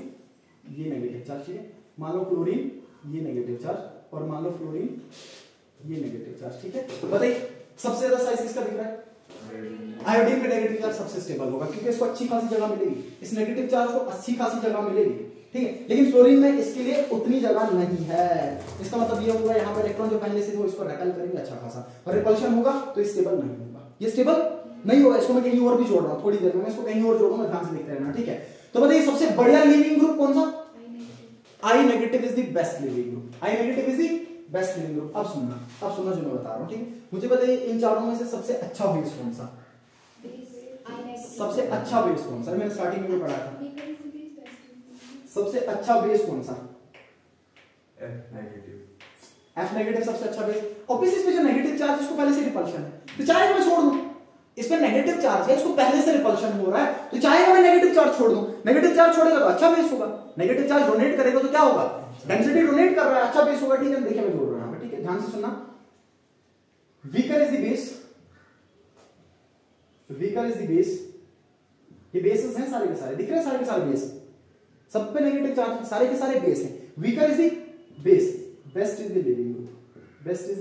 ये नेगेटिव चार्ज, ठीक है। मान लो क्लोरीन ये नेगेटिव चार्ज, और मान लो फ्लोरीन ये नेगेटिव चार्ज, ठीक है। तो बताइए सबसे ज्यादा साइज किसका दिख रहा है? आयोडीन का नेगेटिव चार्ज सबसे स्टेबल होगा, क्योंकि इसको अच्छी खासी जगह मिलेगी, इस नेगेटिव चार्ज को अच्छी खासी जगह मिलेगी, ठीक है। लेकिन फ्लोरीन में इसके लिए उतनी जगह नहीं है। इसका मतलब ये होगा यहाँ पर इलेक्ट्रॉन जो पहले से थे वो इसको रेपेल करेंगे अच्छा खासा, और रिपल्शन होगा तो स्टेबल नहीं होगा, ये स्टेबल नहीं होगा। इसको मैं कहीं और भी जोड़ रहा हूँ, थोड़ी देर में मैं इसको कहीं और जोड़ूंगा, ध्यान से देखते रहना, ठीक है। तो बताइए सबसे बढ़िया लिविंग ग्रुप कौन सा? I negative is the best leaving group, I negative is the best leaving group. अब सुनना जो मैं बता रहा हूँ, ठीक है। मुझे बताइए इन 4 में से सबसे अच्छा बेस कौन सा? सबसे अच्छा बेस कौन सा? मैंने स्टार्टिंग में भी पढ़ा था, सबसे अच्छा बेस कौन सा? F नेगेटिव सबसे अच्छा बेस। ऑब्वियसली इसमें जो नेगेटिव चार्ज इसको पहले से रिपल्शन है, तो चाहे मैं छोड़ दूं, इसमें नेगेटिव चार्ज है इसको पहले से रिपल्शन हो रहा है, तो चाहे मैं नेगेटिव चार्ज छोड़ दूं, नेगेटिव चार्ज छोड़ेगा तो अच्छा बेस होगा, नेगेटिव चार्ज डोनेट करेगा तो क्या होगा? डेंसिटी डोनेट कर रहा है, अच्छा बेस होगा, ठीक है। देखिए मैं जोड़ रहा हूं, ठीक है, ध्यान से सुनना। Weaker is the base, weaker is the base, ये बेसेस हैं सारे के सारे, दिख रहे हैं सारे के सारे बेस, सब पे नेगेटिव चार्ज, सारे के सारे बेस हैं। Weaker is the base, best is the leaving group, best is the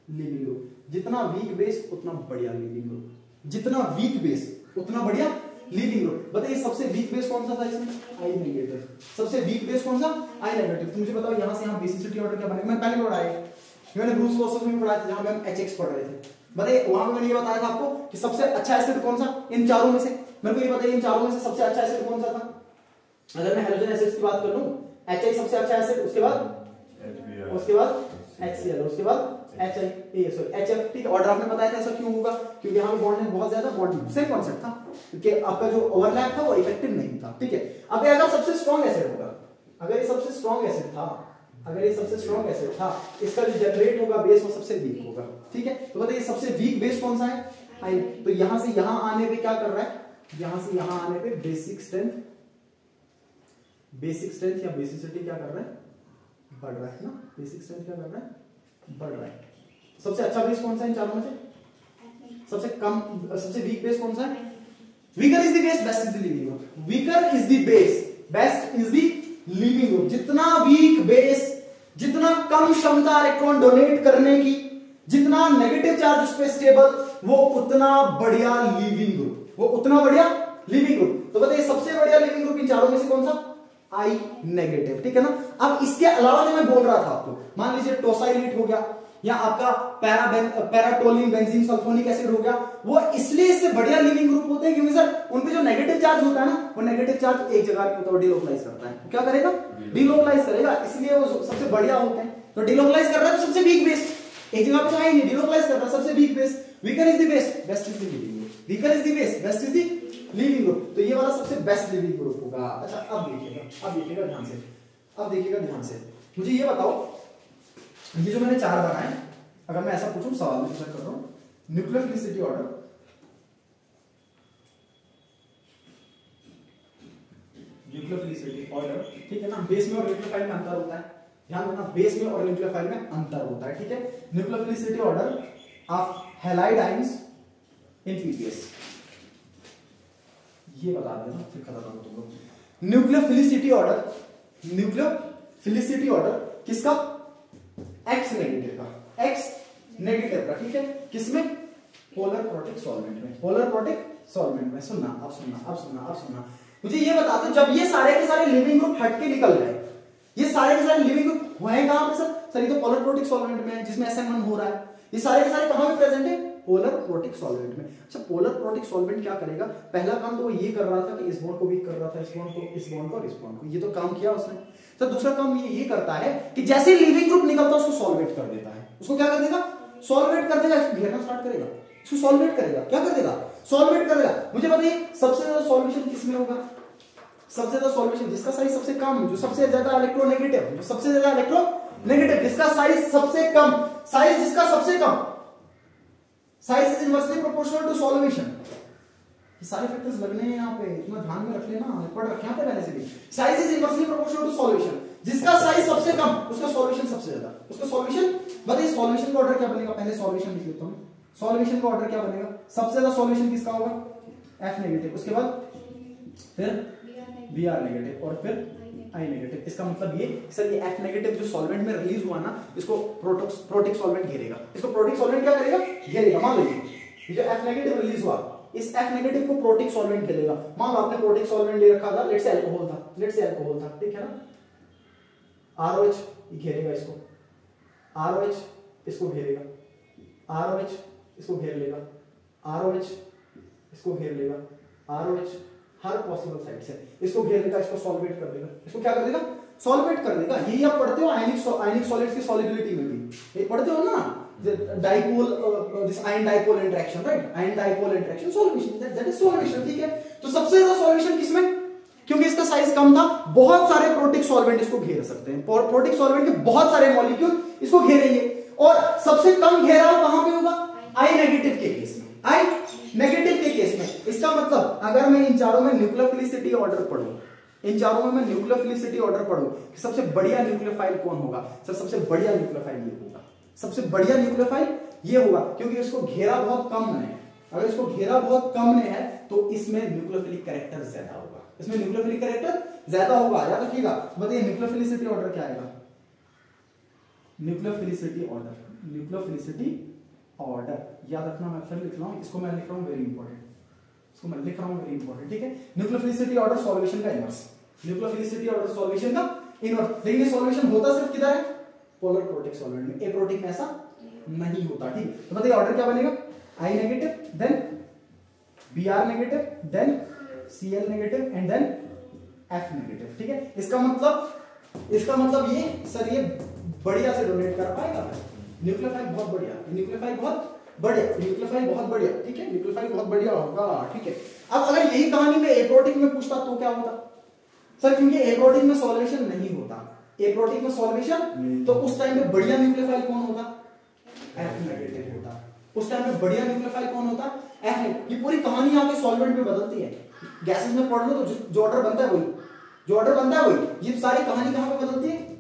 leaving group. जितना वीक बेस उतना बढ़िया लिविंग ग्रुप, जितना वीक बेस उतना बढ़िया लिविंग ग्रुप। बताइए सबसे वीक बेस कौन सा था इसमें? आई नेगेटिव। सबसे वीक बेस कौन सा? I negative. तो मुझे बताओ यहां से यहां बेसिसिटी ऑर्डर क्या बनेगा? मैं पहले पढ़ाया है, मैंने ब्रूस लॉसेस में पढ़ाया था जहां पे हम HX पढ़ रहे थे। बताइए वहां पे मैंने ये बताया था आपको कि सबसे अच्छा एसिड कौन सा इन 4 में से? मेरे को ये बताइए इन 4 में से सबसे अच्छा एसिड कौन सा था? अगर मैं हेलोजन एसिड्स की बात कर लूं, HI सबसे अच्छा एसिड, उसके बाद HCl, उसके बाद HF, ठीक है। ऑर्डर आपने बताया था, ऐसा क्यों होगा? क्योंकि यहाँ पे बॉन्ड लेंथ बहुत ज्यादा, बॉन्ड सेम कॉन्सेप्ट था, क्योंकि आपका जो ओवरलैप था वो इफेक्टिव नहीं था, ठीक है। अब अगर सबसे स्ट्रॉन्ग एसिड होगा, अगर ये सबसे स्ट्रॉन्ग एसिड था, अगर ये सबसे स्ट्रॉन्ग एसिड था, इसका जो जनरेट होगा बेस वो सबसे वीक होगा, ठीक है। तो बताइए सबसे वीक बेस कौन सा है? आई। तो यहां से यहां आने पे क्या कर रहा है? यहां से यहां आने पे बेसिक स्ट्रेंथ या बेसिसिटी क्या कर रहा है? बढ़ रहा है ना। बेसिक स्ट्रेंथ क्या कर रहा है? बढ़ रहा है। सबसे अच्छा बेस कौन सा है इन 4 में से? सबसे कम, सबसे वीक बेस कौन सा है? Weaker is the base, best is the leaving group. Weaker is the base, best is the leaving group. जितना वीक बेस, जितना कम क्षमता इलेक्ट्रॉन डोनेट करने की, जितना नेगेटिव चार्ज उस पे स्टेबल, वो उतना बढ़िया लिविंग ग्रुप, वो उतना बढ़िया लिविंग ग्रुप। तो बताइए सबसे बढ़िया लिविंग ग्रुप इन 4 में से कौन सा? आई नेगेटिव, ठीक है ना। अब इसके अलावा जो मैं बोल रहा था आपको, मान लीजिए टोसाइलेट हो गया, या आपका पैराटोलिन बेंजीन सल्फोनिक एसिड हो गया, वो इसलिए इससे बढ़िया लिविंग ग्रुप होते हैं क्योंकि सर उन पे जो नेगेटिव चार्ज होता है ना, वो नेगेटिव चार्ज एक जगह नहीं होता, वो डिलोकलाइज करता है। क्या करेगा? डिलोकलाइज करेगा, इसलिए वो सबसे बढ़िया होते हैं। तो डिलोकलाइज कर रहा है तो सबसे वीक बेस एक जगह पे तो है ही नहीं, डिलोकलाइज कर रहा है सबसे weak base. Weaker is the best, best is the leaving group. Weaker is the best, best is the leaving group. तो ये वाला सबसे बेस्ट लिविंग ग्रुप होगा। अच्छा अब देखिएगा ध्यान से, अब देखिएगा ध्यान से, मुझे ये बताओ, ये जो मैंने 4 बनाए, अगर मैं ऐसा पूछूं सवाल में कर रहा हूं, न्यूक्लियोफिलिसिटी ऑर्डर, न्यूक्लियोफिलिसिटी ऑर्डर, ठीक है ना, बेस में और न्यूक्लियोफाइल में अंतर होता है, ध्यान देना, बेस में और न्यूक्लियोफाइल में अंतर होता है, ठीक है। Nucleophilicity order of halide ions in PPS, ये बता देना फिर खत्म कर दूंगा। न्यूक्लियोफिलिसिटी ऑर्डर, न्यूक्लियोफिलिसिटी ऑर्डर किसका? एक्स नेगेटिव का, एक्स नेगेटिव का, ठीक है, किसमें? पोलर प्रोटिक सॉल्वेंट में, पोलर प्रोटिक सॉल्वेंट में। सुनना अब सुनना, मुझे ये बता दो, जब ये सारे के सारे लिविंग ग्रुप हट के निकल गए, ये सारे के सारे लिविंग ग्रुप हुए कहां पे सर? ये तो पोलर प्रोटिक सॉल्वेंट में है जिसमें SN1 हो रहा है, ये सारे के सारे कहां पे प्रेजेंट है? पोलर प्रोटिक सॉल्वेंट में। अच्छा पोलर प्रोटिक सॉल्वेंट क्या करेगा? पहला काम तो वो ये कर रहा था कि इस बॉन्ड को वीक कर रहा था, इस बॉन्ड को, इस बॉन्ड को और इस बॉन्ड को, ये तो काम किया उसने। तो दूसरा काम ये करता है कि जैसे लिविंग ग्रुप निकलता है उसको सॉल्वेट कर देता है। उसको क्या कर देगा? सॉल्वेट कर देगा, इसको घेरना स्टार्ट करेगा, इसको सॉल्वेट करेगा। क्या कर देगा? सॉल्वेट कर देगा। मुझे बताइए सबसे ज्यादा सॉल्वेशन किसमें होगा? सबसे ज्यादा सॉल्वेशन जिसका साइज सबसे कम, जो सबसे ज्यादा इलेक्ट्रोनेगेटिव, जो सबसे ज्यादा इलेक्ट्रोनेगेटिव, जिसका साइज सबसे कम, साइज जिसका सबसे कम, size is inversely proportional to solvation. ये सारे फैक्टर्स लगने हैं यहाँ पे, इतना ध्यान में रख लेना, पढ़ रखे हैं पहले से भी। Size is inversely proportional to solvation, जिसका साइज सबसे कम उसका सॉल्वेशन सबसे ज्यादा, उसका सॉल्वेशन। बताइए सॉल्वेशन का ऑर्डर क्या बनेगा? पहले सॉल्वेशन लिख लेता हूं। सॉल्वेशन का ऑर्डर क्या बनेगा? सबसे ज्यादा सॉल्वेशन किसका होगा? F नेगेटिव, उसके बाद फिर Br नेगेटिव और फिर I नेगेटिव। इसका मतलब ये सर, ये F नेगेटिव जो सॉल्वेंट में रिलीज हुआ ना, इसको प्रोटिक सॉल्वेंट घेरेगा। इसको प्रोटिक सॉल्वेंट क्या करेगा? घेरेगा। मान लीजिए ये जो F नेगेटिव रिलीज हुआ, इस F नेगेटिव को प्रोटिक सॉल्वेंट घेरेगा। मान लो आपने प्रोटिक सॉल्वेंट ले रखा था, लेट्स से अल्कोहल था, ठीक है ना, ROH घेरेगा इसको, ROH इसको घेरेगा, ROH इसको घेर लेगा, ROH इसको घेर लेगा, ROH हर पॉसिबल साइड से इसको घेर लेगा, इसको सॉल्वेट कर देगा। इसको क्या कर देगा? सॉल्वेट कर देगा। यही आप पढ़ते हो आयनिक सॉलिड्स की सॉल्युबिलिटी में भी, ये पढ़ते हो ना, dipole, this ion dipole interaction, right, ion dipole interaction, solvation, that is solvation, ठीक है। तो सबसे ज्यादा सॉल्वेशन किसमें? क्योंकि इसका साइज कम था, बहुत सारे प्रोटिक सॉल्वेंट इसको घेर सकते हैं, प्रोटिक सॉल्वेंट के बहुत सारे मॉलिक्यूल इसको घेरेंगे। और सबसे कम घेराव कहां पे होगा? आई नेगेटिव के केस में, आई नेगेटिव के केस में। इसका मतलब अगर मैं इन चारों में न्यूक्लियोफिलिसिटी ऑर्डर पढ़ूं, इन चारों में मैं न्यूक्लियोफिलिसिटी ऑर्डर पढ़ूं कि सबसे बढ़िया न्यूक्लियोफाइल कौन होगा, सर सबसे बढ़िया न्यूक्लियोफाइल ये होगा, सबसे बढ़िया न्यूक्लियोफाइल ये होगा, क्योंकि इसको घेरा बहुत कम है। अगर इसको घेरा बहुत कम में है तो इसमें न्यूक्लियोफिलिक कैरेक्टर ज्यादा होगा, इसमें न्यूक्लियोफिलिक कैरेक्टर ज्यादा होगा। याद रखिएगा। बताइए न्यूक्लियोफिलिसिटी ऑर्डर क्या आएगा? न्यूक्लियोफिलिसिटी ऑर्डर, न्यूक्लियोफिलिसिटी ऑर्डर याद रखना, मैं फिर लिख रहा हूं, इसको मैं लिख रहा हूं वेरी इंपॉर्टेंट, इसको मैं लिख रहा हूं वेरी इंपॉर्टेंट, ठीक है। न्यूक्लियोफिलिसिटी ऑर्डर सॉल्वेशन का इनवर्स, न्यूक्लियोफिलिसिटी ऑर्डर सॉल्वेशन का इनवर्स। लेकिन सॉल्वेशन होता सिर्फ किधर है? पोलर प्रोटिक सॉल्वेंट में। एप्रोटिक में ऐसा नहीं होता, ठीक। तो बताइए ऑर्डर क्या बनेगा? I negative, then Br negative, then Cl negative and then F negative, ठीक है। इसका मतलब ये सर, ये बढ़िया से डोनेट कर पाएगा न्यूक्लियोफाइल, बहुत बढ़िया, न्यूक्लियोफाइल बहुत बढ़िया, न्यूक्लियोफाइल बहुत बढ़िया, ठीक है, न्यूक्लियोफाइल बहुत बढ़िया होगा, ठीक है। अब अगर यही कहानी में एप्रोटिक में पूछता तो क्या होता सर? क्योंकि एप्रोटिक में सॉल्वेशन नहीं होता, एप्रोटिक में सॉल्वेशन, तो उस टाइम पे बढ़िया न्यूक्लियोफाइल कौन होता? F नेगेटिव होता। उस टाइम पे बढ़िया न्यूक्लियोफाइल कौन होता? F negative. ये पूरी कहानी आपके सॉल्वेंट में बदलती है। गैसेस में पढ़ लो तो जो ऑर्डर बनता है वही, जो ऑर्डर बनता है वही। ये सारी कहानी कहां पे बदलती है?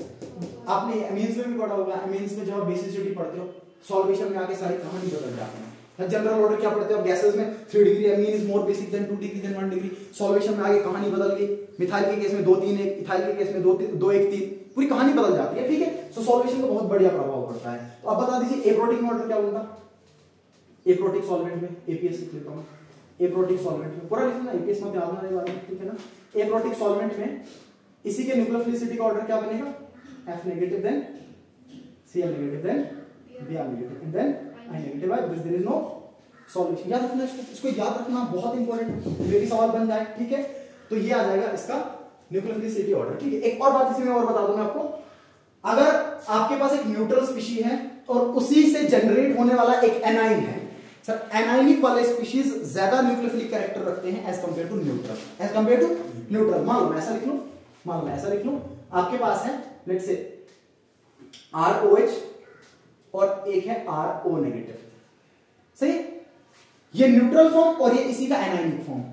आपने एमीन्स में भी पढ़ा होगा, एमीन्स में जब आप बेसिसिटी पढ़ते हो, सॉल्वेशन में आके सारी कहानी बदल जाती है। जनरल ऑर्डर क्या पढ़ते हो गैसेस में? 3 degree amine is more basic than 2 degree than 1 degree. Solvation में आगे कहानी बदल गई, मिथाइल के केस में 2 3 1, इथाइल के केस में 2 1 3, पूरी कहानी बदल जाती है, ठीक है। सो सॉल्वेशन का बहुत बढ़िया प्रभाव पड़ता है। तो अब बता दीजिए एप्रोटिक में ऑर्डर क्या होगा? एप्रोटिक सॉल्वेंट में एपीएस लिख लेता हूं, एप्रोटिक सॉल्वेंट में पूरा लिखना, एपीएस में ध्यान देने वाला, ठीक है ना। एप्रोटिक सॉल्वेंट में इसी के न्यूक्लियोफिलिसिटी का ऑर्डर क्या बनेगा? F negative, then Cl negative, then Br negative and then I negative है because there is no solution. याद रखना इसको याद रखना बहुत इंपॉर्टेंट, ये भी सवाल बन जाए, ठीक है। तो ये आ जाएगा इसका न्यूक्लियोफिलिसिटी ऑर्डर, ठीक है। एक और बात इसमें और बता दूं मैं आपको, अगर आपके पास एक न्यूट्रल स्पीशीज है और उसी से जनरेट होने वाला एक एनाइन है, सर एनाइनिक वाले स्पीशीज ज्यादा न्यूक्लियोफिलिक कैरेक्टर रखते हैं as compared to neutral, as compared to neutral. मान लो मैं ऐसा लिख लूं, मान लो मैं ऐसा लिख लूं, आपके पास है लेट्स से ROH और एक है RO नेगेटिव, सही। ये न्यूट्रल फॉर्म और ये इसी का एनाइनिक फॉर्म,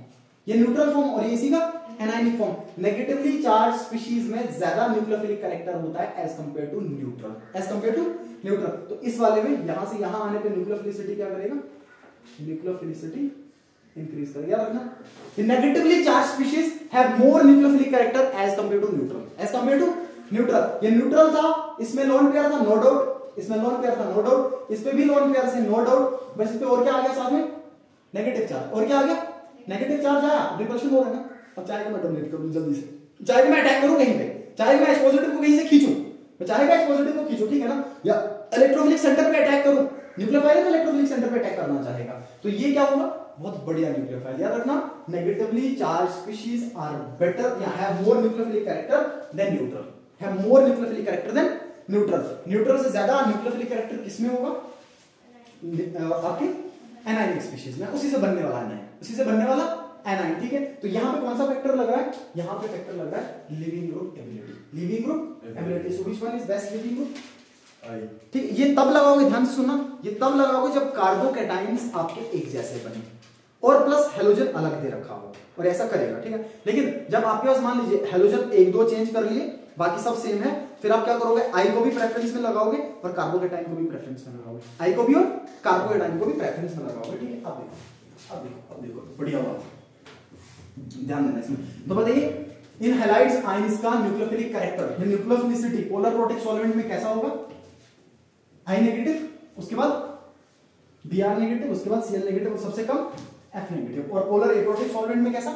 ये न्यूट्रल फॉर्म और ये इसी का anionic form. Negatively charge species में ज्यादा न्यूक्लियोफिलिक कैरेक्टर होता है as compared to neutral, as compared to neutral. तो इस वाले में यहां से यहां आने पे न्यूक्लियोफिलिसिटी क्या करेगा, न्यूक्लियोफिलिसिटी इंक्रीज करेगा। याद रखना the negatively charge species have more nucleophilic character as compared to neutral, as compared to neutral. ये न्यूट्रल था, इसमें लोन पेयर था, नो डाउट, इसमें लोन पेयर था, नो डाउट, इस पे भी लोन पेयर से, नो डाउट, बस इस पे और क्या आ गया साथ में, नेगेटिव चार्ज। और क्या आ गया, नेगेटिव चार्ज आया, रिपल्शन हो रहा है ना। अब चाहे मैं डोमिनेट करूं जल्दी से, चाहे मैं अटैक करूं कहीं पे, चाहे मैं H पॉजिटिव को कहीं से खींचूं, मैं चाहेगा H पॉजिटिव को खींचूं, ठीक है ना, या इलेक्ट्रोफिलिक सेंटर पे अटैक करूं, न्यूक्लियोफाइल तो इलेक्ट्रोफिलिक सेंटर पे अटैक करना चाहेगा, तो ये क्या होगा, बहुत बढ़िया न्यूक्लियोफाइल। याद रखना negatively charge species are better या have more nucleophilic character than neutral, have more nucleophilic character than neutral. Neutral से ज्यादा न्यूक्लियोफिलिक कैरेक्टर किसमें होगा, आपके एनाइनिक स्पीशीज में, उसी से बनने वाला एनाइन, उसी से बनने वाला एनाइन, ठीक है। तो यहां पे कौन सा फैक्टर लग रहा है, यहां पे फैक्टर लग रहा है leaving group ability, leaving group ability. So which one is best leaving group, ठीक। ये तब लगाओगे, ध्यान से सुनना, ये तब लगाओगे जब कार्बोकैटाइंस आपके एक जैसे बने और प्लस हेलोजन अलग दे रखा हो, और ऐसा करेगा, ठीक है। लेकिन जब आपके पास मान लीजिए हेलोजन एक दो चेंज कर लिए, बाकी सब सेम है, फिर आप क्या करोगे, आई को भी प्रेफरेंस में लगाओगे और कार्बोकैटाइन को भी प्रेफरेंस में लगाओगे, आई को भी और कार्बोकैटाइन को भी प्रेफरेंस में लगाओगे, ठीक है। अब देखो, अब देखो, अब देखो, बढ़िया बात, ध्यान देना इसमें। तो बताइए इन हैलाइड्स आयंस का न्यूक्लियोफिलिक कैरेक्टर, ये न्यूक्लियोफिलिसिटी पोलर प्रोटिक सॉल्वेंट में कैसा होगा, आई नेगेटिव, उसके बाद Br नेगेटिव, उसके बाद Cl नेगेटिव और सबसे कम F नेगेटिव। और पोलर एप्रोटिक सॉल्वेंट में कैसा,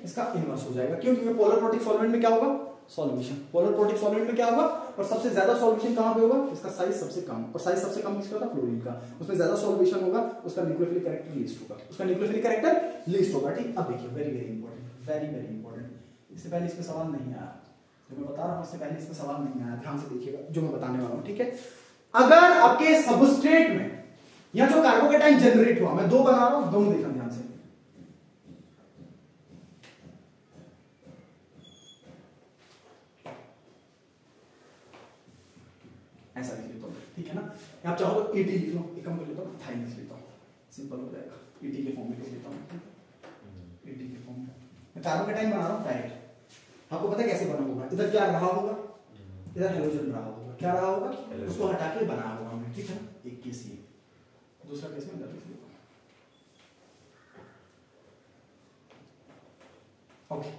इसका इनवर्स हो जाएगा, क्यों, क्योंकि पोलर प्रोटिक सॉल्वेंट में क्या होगा, सॉल्यूशन, पोलर प्रोटिक सॉल्वेंट में क्या होगा, और सबसे ज्यादा सॉल्यूशन कहां पे होगा, इसका साइज सबसे कम, और साइज सबसे कम किसका था, फ्लोरीन का, उसमें ज्यादा सॉल्यूशन होगा, उसका न्यूक्लियोफिलिक कैरेक्टर लीस्ट होगा, उसका न्यूक्लियोफिलिक कैरेक्टर लीस्ट होगा, ठीक। अब देखिए very very important, very very important, इससे पहले इस पे सवाल नहीं आया, जो मैं बता रहा हूं इससे पहले इस पे सवाल नहीं आया, ध्यान से देखिएगा जो मैं बताने वाला हूं, ठीक है। अगर आपके सबस्ट्रेट में या जो कार्बोकैटाइन जनरेट हुआ, मैं दो बना रहा हूं, दोनों देखना ध्यान से, ऐसा लिख लेता हूं, ठीक है ना। आप चाहो तो ET लिख लो, एक कम कर लेता हूं, थाइन लिख लेता हूं, सिंपल हो जाएगा, ET के फॉर्म में लिख लेता हूं, ET के फॉर्म में मैं कार्बोकैटाइन बना रहा हूं डायरेक्ट, आपको पता है कैसे बना होगा, इधर क्या रहा होगा, इधर हेलोजन रहा होगा, क्या रहा होगा, उसको हटा के बनाया होगा हमने, ठीक है ना। एक केस ये, दूसरा केस में इधर लिख लेता हूं, okay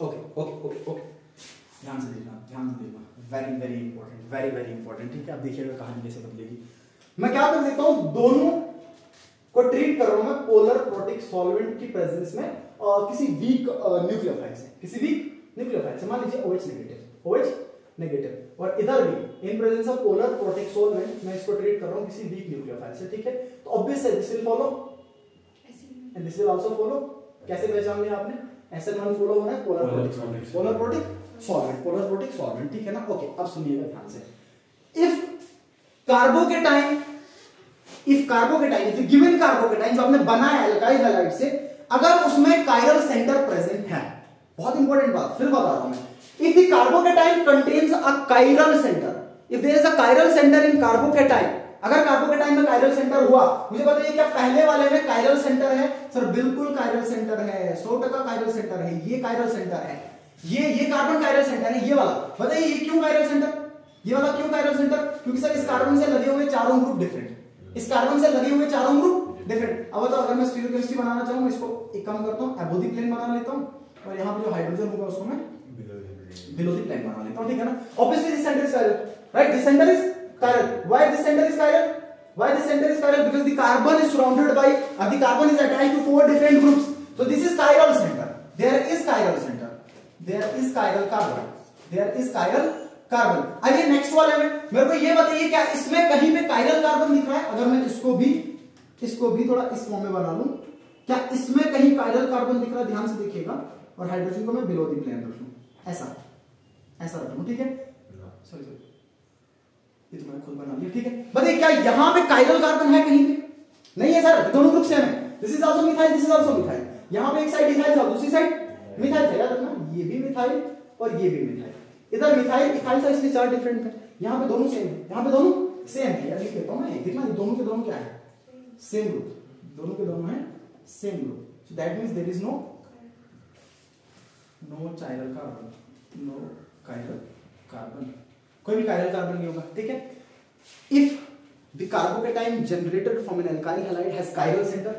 okay okay okay okay, ध्यान से देखना, ध्यान से देखना, very very important, very very important, ठीक है। अब देखिएगा कहानी कैसे बदलेगी। मैं क्या कर देता हूं, दोनों को ट्रीट कर रहा हूं मैं पोलर प्रोटिक सॉल्वेंट की प्रेजेंस में किसी वीक न्यूक्लियोफाइल से, किसी वीक न्यूक्लियोफाइल से, मान लीजिए OH नेगेटिव, OH नेगेटिव, और इधर भी in presence of polar protic solvent मैं इसको ट्रीट कर रहा हूं किसी वीक न्यूक्लियोफाइल से, ठीक है। तो obviously this will follow and this will also follow. कैसे पहचान लिया आपने, SN1 फॉलो होना है polar protic solvent, polar protic solvent, polar protic solvent, ठीक है ना। ओके, अब सुनिएगा ध्यान से, if carbocation, if given carbocation जो आपने बनाया एल्काइल हैलाइड से, अगर उसमें कायरल सेंटर प्रेजेंट है, बहुत इंपॉर्टेंट बात फिर बता रहा हूं मैं, if the carbocation contains a chiral center, if there is a chiral center in carbocation, अगर कार्बोकैटाइन में कायरल सेंटर हुआ, मुझे बताइए क्या पहले वाले में कायरल सेंटर है, सर बिल्कुल कायरल सेंटर है, 100% कायरल सेंटर है, ये कायरल सेंटर है, ये कार्बन कायरल सेंटर है, ये वाला, बताइए ये क्यों कायरल सेंटर, ये वाला क्यों कायरल सेंटर, क्योंकि सर इस कार्बन से लगे हुए चारों ग्रुप डिफरेंट, इस कार्बन से लगे हुए चारों ग्रुप डिफरेंट। अब बताओ अगर मैं स्टीरियोकेमिस्ट्री बनाना चाहूं, मैं इसको एक काम करता हूं, एबोदी प्लेन बना लेता हूं, और यहां पे जो हाइड्रोजन होगा उसको मैं बिलो द प्लेन बना लेता हूं, ठीक है ना। Obviously this centre is chiral, right, this centre is chiral, why this centre is chiral, why this center is chiral, because the carbon is surrounded by the carbon is attached to 4 different groups, so this is chiral center, there is chiral center, there is chiral carbon, there is chiral carbon. आइए next वाले में मेरे को ये बताइए, क्या इसमें कहीं पे कायरल कार्बन दिख रहा है? अगर मैं इसको भी थोड़ा इस फॉर्म में बना लूं, क्या इसमें कहीं कायरल कार्बन दिख रहा है? ध्यान से देखिएगा, और हाइड्रोजन को मैं बिलो द प्लेन रख लूं, ऐसा रख लूं, ठीक है? सॉरी ये तो मैंने खुद बना लिया, ठीक है? बताइए क्या यहां पे कायरल कार्बन है कहीं पे? नहीं है सर, दोनों ग्रुप सेम है। This is also methyl, this is also methyl. यहां पे एक साइड इथाइल था, दूसरी साइड मिथाइल था, याद रखना, ये भी मिथाइल और ये भी मिथाइल। इधर मिथाइल इथाइल था, इसलिए चार डिफरेंट है। यहां पे दोनों सेम है, यहां पे दोनों सेम है। यार लिख देता हूं मैं, देखना दोनों के दोनों क्या है, सेम ग्रुप, दोनों के दोनों है same group. So that means there is no chiral carbon, no chiral carbon, कोई भी कायरल कार्बन नहीं होगा, ठीक है? If the carbocation generated from an alkyl halide has chiral center,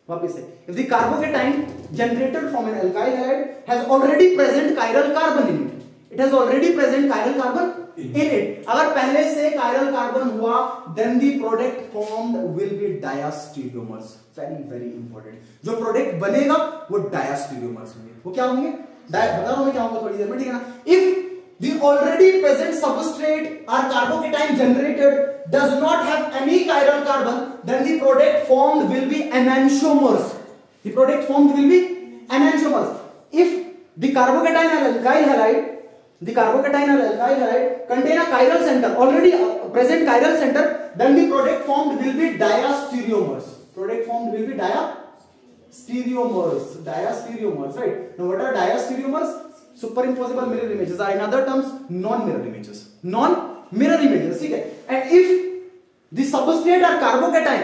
वापस से, if the carbocation generated from an alkyl halide has already present chiral carbon in it, it has already present chiral carbon in it, अगर पहले से chiral carbon हुआ, then the product formed will be diastereomers, very important। जो product बनेगा वो diastereomers होंगे। वो क्या होंगे? बता रहा हूं मैं क्या होगा थोड़ी देर में, ठीक है ना? if the already present substrate or carbocation generated does not have any chiral carbon, then the product formed will be enantiomers. The product formed will be enantiomers. If the carbocation or alkyl halide, contain a chiral center, already present chiral center, then the product formed will be diastereomers. Product formed will be diastereomers, right? Now what are diastereomers? Superimposable mirror images are in other terms non-mirror images, ठीक है? And if the substrate or carbocation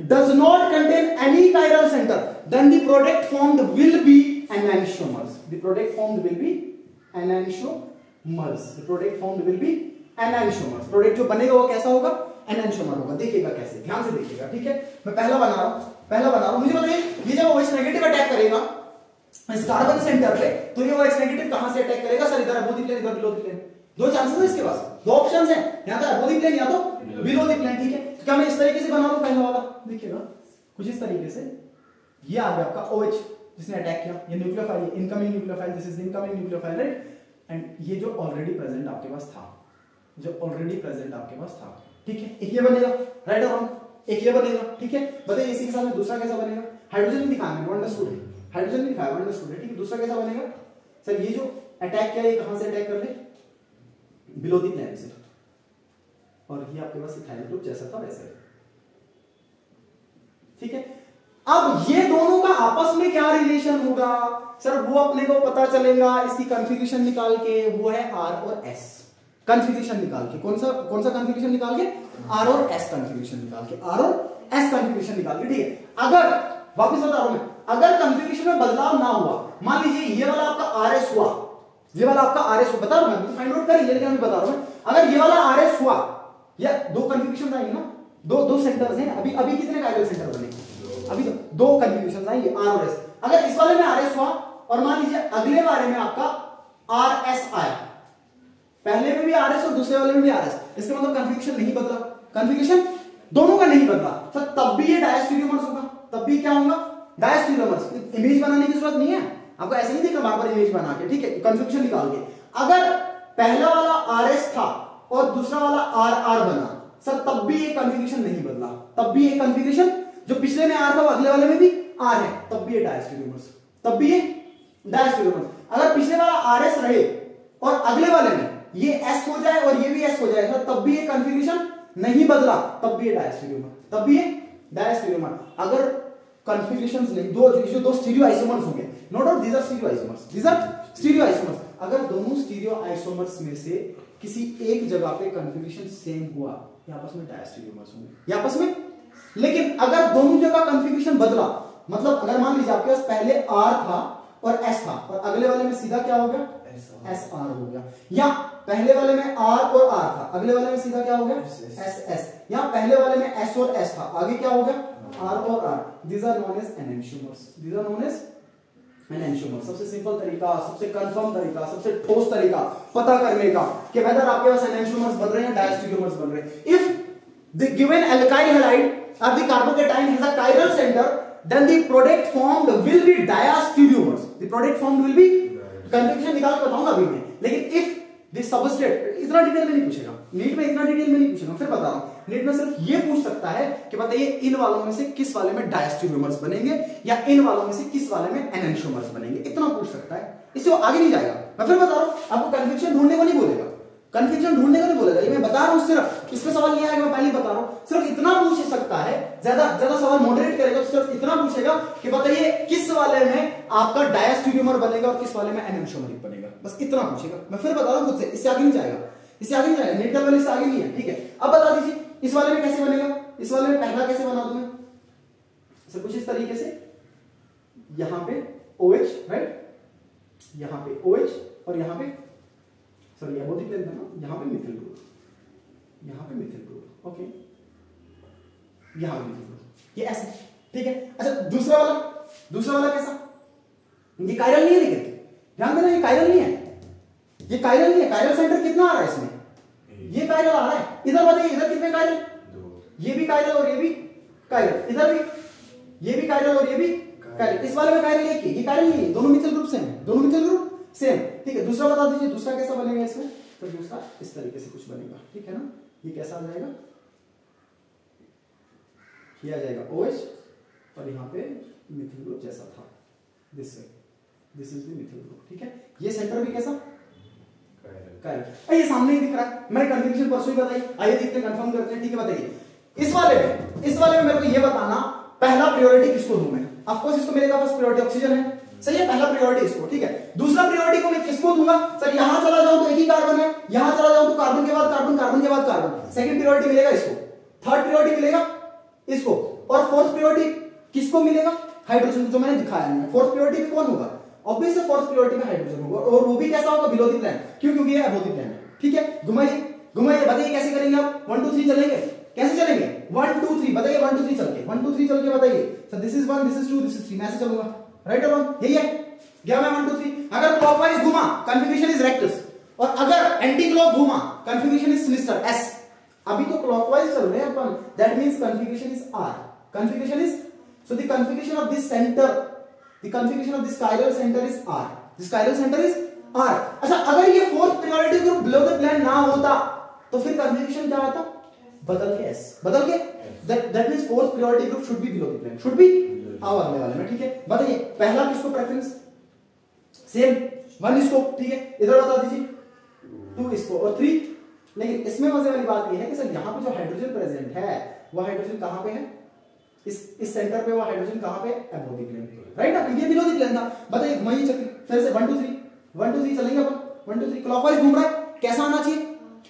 does not contain any chiral center, then the product formed will be enantiomers. The product formed will be enantiomers. Product जो बनेगा वो कैसा होगा? एनांशियोमर होगा। देखिएगा कैसे, ध्यान से देखिएगा, ठीक है? मैं पहला बना रहा हूं। मुझे बताइए, ये जब OH नेगेटिव अटैक करेगा इस कार्बन सेंटर पे, तो ये OH नेगेटिव कहां से अटैक करेगा? सर इधर अपोजिट प्लेन, इधर बिलो द प्लेन। दो चांसेस है इसके पास, दो ऑप्शंस हैं, या तो अपोजिट प्लेन या तो बिलो द प्लेन, ठीक है? तो क्या मैं इस तरीके से बना लूं पहला वाला? देखिएगा कुछ इस तरीके से, ये आ गया आपका OH जिसने अटैक किया, ये nucleophile, incoming nucleophile, this is incoming nucleophile, right? And ये जो ऑलरेडी प्रेजेंट आपके पास था, ठीक है? एक ये बनेगा, राइट और रॉन्ग, एक ये बनेगा, ठीक है? बताइए इसी के साथ में दूसरा कैसा बनेगा? हाइड्रोजन नहीं दिखाया मैंने, अंडरस्टूड है, हाइड्रोजन नहीं दिखाया, अंडरस्टूड है, ठीक है? दूसरा कैसा बनेगा? सर ये जो अटैक किया, ये कहां से अटैक कर ले? बिलो द प्लेन से, और ये आपके पास इथाइल ग्रुप जैसा था वैसे, ठीक है? अब ये दोनों का आपस में क्या रिलेशन होगा? सर वो अपने को पता चलेगा इसकी कॉन्फ़िगरेशन निकाल के, वो है R और S कॉन्फ़िगरेशन निकाल के। कौन सा कॉन्फ़िगरेशन निकाल के? R और S कॉन्फ़िगरेशन निकाल के, ठीक है? अगर वापस बता रहा हूं मैं, अगर कॉन्फ़िगरेशन में बदलाव ना हुआ, मान लीजिए ये वाला आपका RS हुआ, बता रहा हूं मैं, फाइंड आउट करिए, लेकिन मैं बता रहा हूं, अगर ये वाला RS हुआ, या दो कॉन्फ़िगरेशन आएंगे ना, दो सेंटर्स हैं, अभी कितने काइरल सेंटर बने? अभी तो दो कॉन्फ़िगरेशन आएंगे, R और S। अगर इस वाले में RS हुआ, और मान लीजिए अगले वाले में आपका RS आया, पहले में भी RS और दूसरे वाले में भी RS, इसका मतलब कॉन्फ़िगरेशन नहीं बदला, कॉन्फ़िगरेशन दोनों का नहीं बदला, तो तब भी ये डायस्टेरियोमर्स होगा, तब भी क्या होगा? डायस्टेरियोमर्स। इमेज बनाने की जरूरत नहीं है आपको, ऐसे नहीं देखना बार-बार इमेज बना के, ठीक है? कॉन्फ़िगरेशन निकाल के, अगर पहला वाला RS था और दूसरा वाला RR बना, सर तब भी ये कॉन्फ़िगरेशन नहीं बदला, तब भी ये कॉन्फ़िगरेशन जो पिछले में R था वो अगले वाले में भी R है, तब भी ये डायस्टेरियोमर्स, अगर पिछले वाला RS रहे और अगले वाले में ये S हो जाए और ये भी S हो जाए, तब भी ये कॉन्फ़िगरेशन नहीं बदला, तब भी ये डायस्टेरियोमर, अगर कॉन्फ़िगरेशंस नहीं, दो स्टीरियो आइसोमर्स होंगे, no doubt these are stereo isomers, अगर दोनों स्टीरियो आइसोमर्स में से किसी एक जगह पे कॉन्फ़िगरेशन सेम हुआ, ये आपस में डायस्टेरियोमर्स होंगे, ये आपस में। लेकिन अगर दोनों जगह कॉन्फ़िगरेशन बदला, मतलब अगर मान लीजिए आपके पास पहले R था और S था, और अगले वाले में सीधा क्या हो गया? SR हो गया, या पहले वाले में R और R था, अगले वाले में सीधा क्या हो गया? SS, या पहले वाले में S और S था, आगे क्या हो गया? R और R। These are known as enantiomers। सबसे सिंपल तरीका, सबसे कंफर्म तरीका, सबसे ठोस तरीका पता करने का कि वेदर आपके पास enantiomers बन रहे हैं, डायस्टेरियोमर्स बन रहे हैं। If the given alkyl halide or the carbocation has a chiral center, then the product formed will be diastereomers। The product formed will be, configuration निकाल के बताऊंगा अभी मैं, लेकिन if दिस सबस्ट्रेट, इतना डिटेल में नहीं पूछेगा नीट में, इतना डिटेल में नहीं पूछेगा। फिर बता रहा हूं, नीट में सिर्फ ये पूछ सकता है कि बताइए इन वालों में से किस वाले में डायस्टेरियोमर्स बनेंगे या इन वालों में से किस वाले में एनेंटियोमर्स बनेंगे, इतना पूछ सकता है, इससे वो आगे नहीं जाएगा। मैं फिर बता रहा हूं, आपको कन्फ्यूजन ढूंढने को नहीं बोलेगा, कन्फ्यूजन ढूंढने को नहीं बोलेगा, ये मैं बता रहा हूं, सिर्फ इस पे सवाल नहीं आएगा, मैं पहले ही बता रहा हूं, सिर्फ इतना पूछ सकता है, ज्यादा सवाल मॉडरेट करेगा, सिर्फ इतना पूछेगा कि बताइए किस वाले में आपका डायस्टेरियोमर बनेगा और किस वाले में एनेंटियोमर बनेगा, बस इतना पूछेगा। मैं फिर बता रहा हूं खुद से, इससे आगे नहीं जाएगा, इससे आगे नहीं जाएगा, नीट का वाले इससे आगे नहीं है, ठीक है। अब बता दीजिए इस वाले में कैसे बनेगा, इस वाले में पहला कैसे बना दूं मैं, सब कुछ इस तरीके से, यहां पे OH, राइट, यहां पे OH और यहां पे सॉरी ये बहुत ही प्लेन था ना, यहां पे मिथिल ग्रुप, यहां पे मिथिल ग्रुप, ओके, यहां पे मिथिल ग्रुप, ये ऐसे, ठीक है। अच्छा दूसरा वाला कैसा, ये कायरल नहीं है, लेकिन ध्यान देना ये कायरल नहीं है, ये कायरल नहीं है, कायरल सेंटर कितना आ रहा है इसमें, ये कायरल आ रहा है, इधर बताइए इधर कितने कायरल, ये भी कायरल और ये भी कायरल, इधर भी ये भी कायरल और ये भी कायरल, इस वाले में कायरल एक ही, ये कायरल नहीं है, दोनों मिथिल ग्रुप सेम है, दोनों मिथिल ग्रुप सेम, ठीक है। दूसरा बता दीजिए, दूसरा कैसा बनेगा इसमें, तो दूसरा इस तरीके से कुछ बनेगा, ठीक है ना, ये कैसा आ जाएगा, ये आ जाएगा OH और यहाँ पे मिथिल ग्रुप जैसा था, this is the methyl group, ठीक है। ये सेंटर भी कैसा कायरल, ये सामने ही दिख रहा है, मैंने कंफर्मेशन परसों ही बताई, आइए देखते हैं, कंफर्म करते हैं, ठीक है। बताइए इस वाले में मेरे को ये बताना पहला प्रायोरिटी किसको दूं मैं, ऑफ कोर्स इसको मिलेगा फर्स्ट प्रायोरिटी ऑक्सीजन है, सही है, पहला प्रायोरिटी इसको, ठीक है। दूसरा प्रायोरिटी को मैं किसको दूंगा, सर यहां चला जाऊं तो एक ही कार्बन है, यहां चला जाऊं तो कार्बन के बाद कार्बन, कार्बन के बाद कार्बन, सेकंड प्रायोरिटी मिलेगा इसको, थर्ड प्रायोरिटी मिलेगा इसको, और फोर्थ प्रायोरिटी किसको मिलेगा, हाइड्रोजन, जो मैंने दिखाया है। फोर्थ प्रायोरिटी पे कौन होगा, ऑब्वियसली फोर्थ प्रायोरिटी पे हाइड्रोजन होगा, और वो भी कैसा होगा, बिलो द प्लेन, क्योंकि ये अबोव द प्लेन है, ठीक है। घुमाइए बताइए कैसे करेंगे आप, 1 2 3 चलेंगे, कैसे चलेंगे, 1 2 3 बताइए, 1 2 3 चल के, 1 2 3 चल के बताइए, sir this is 1, this is 2, this is 3, मैं ऐसे चलूंगा, राइट और रॉन्ग, यही है, गया मैं 1 2 3, अगर क्लॉकवाइज घुमा कन्फिगरेशन इज रेक्टस, और अगर एंटी क्लॉक घुमा कन्फिगरेशन इज सिनिस्टर, S, अभी तो क्लॉकवाइज चल रहे हैं अपन, that means configuration is R, configuration is, so the configuration of this centre, the configuration of this chiral centre is R, this chiral centre is R। अच्छा अगर ये fourth priority group below the plane ना होता तो फिर configuration क्या आता, बदल के S, बदल के, that means fourth priority group should be below the plane, should be, आओ अगले वाले में, ठीक है। बताइए पहला किसको प्रेफरेंस, सेम 1 इसको, ठीक है, इधर बता दीजिए 2 इसको और 3, लेकिन इसमें मजे वाली बात ये है कि सर यहाँ पे जो हाइड्रोजन प्रेजेंट है वो हाइड्रोजन कहां पे है, इस सेंटर पे वो हाइड्रोजन कहां पे, अबोव द प्लेन, राइट ना, ये बिलो द प्लेन था। बताइए घुमाइए चक्री, फिर से 1 2 3 चलेंगे अपन, 1 2 3 क्लॉकवाइज घूम रहा है, कैसा आना चाहिए,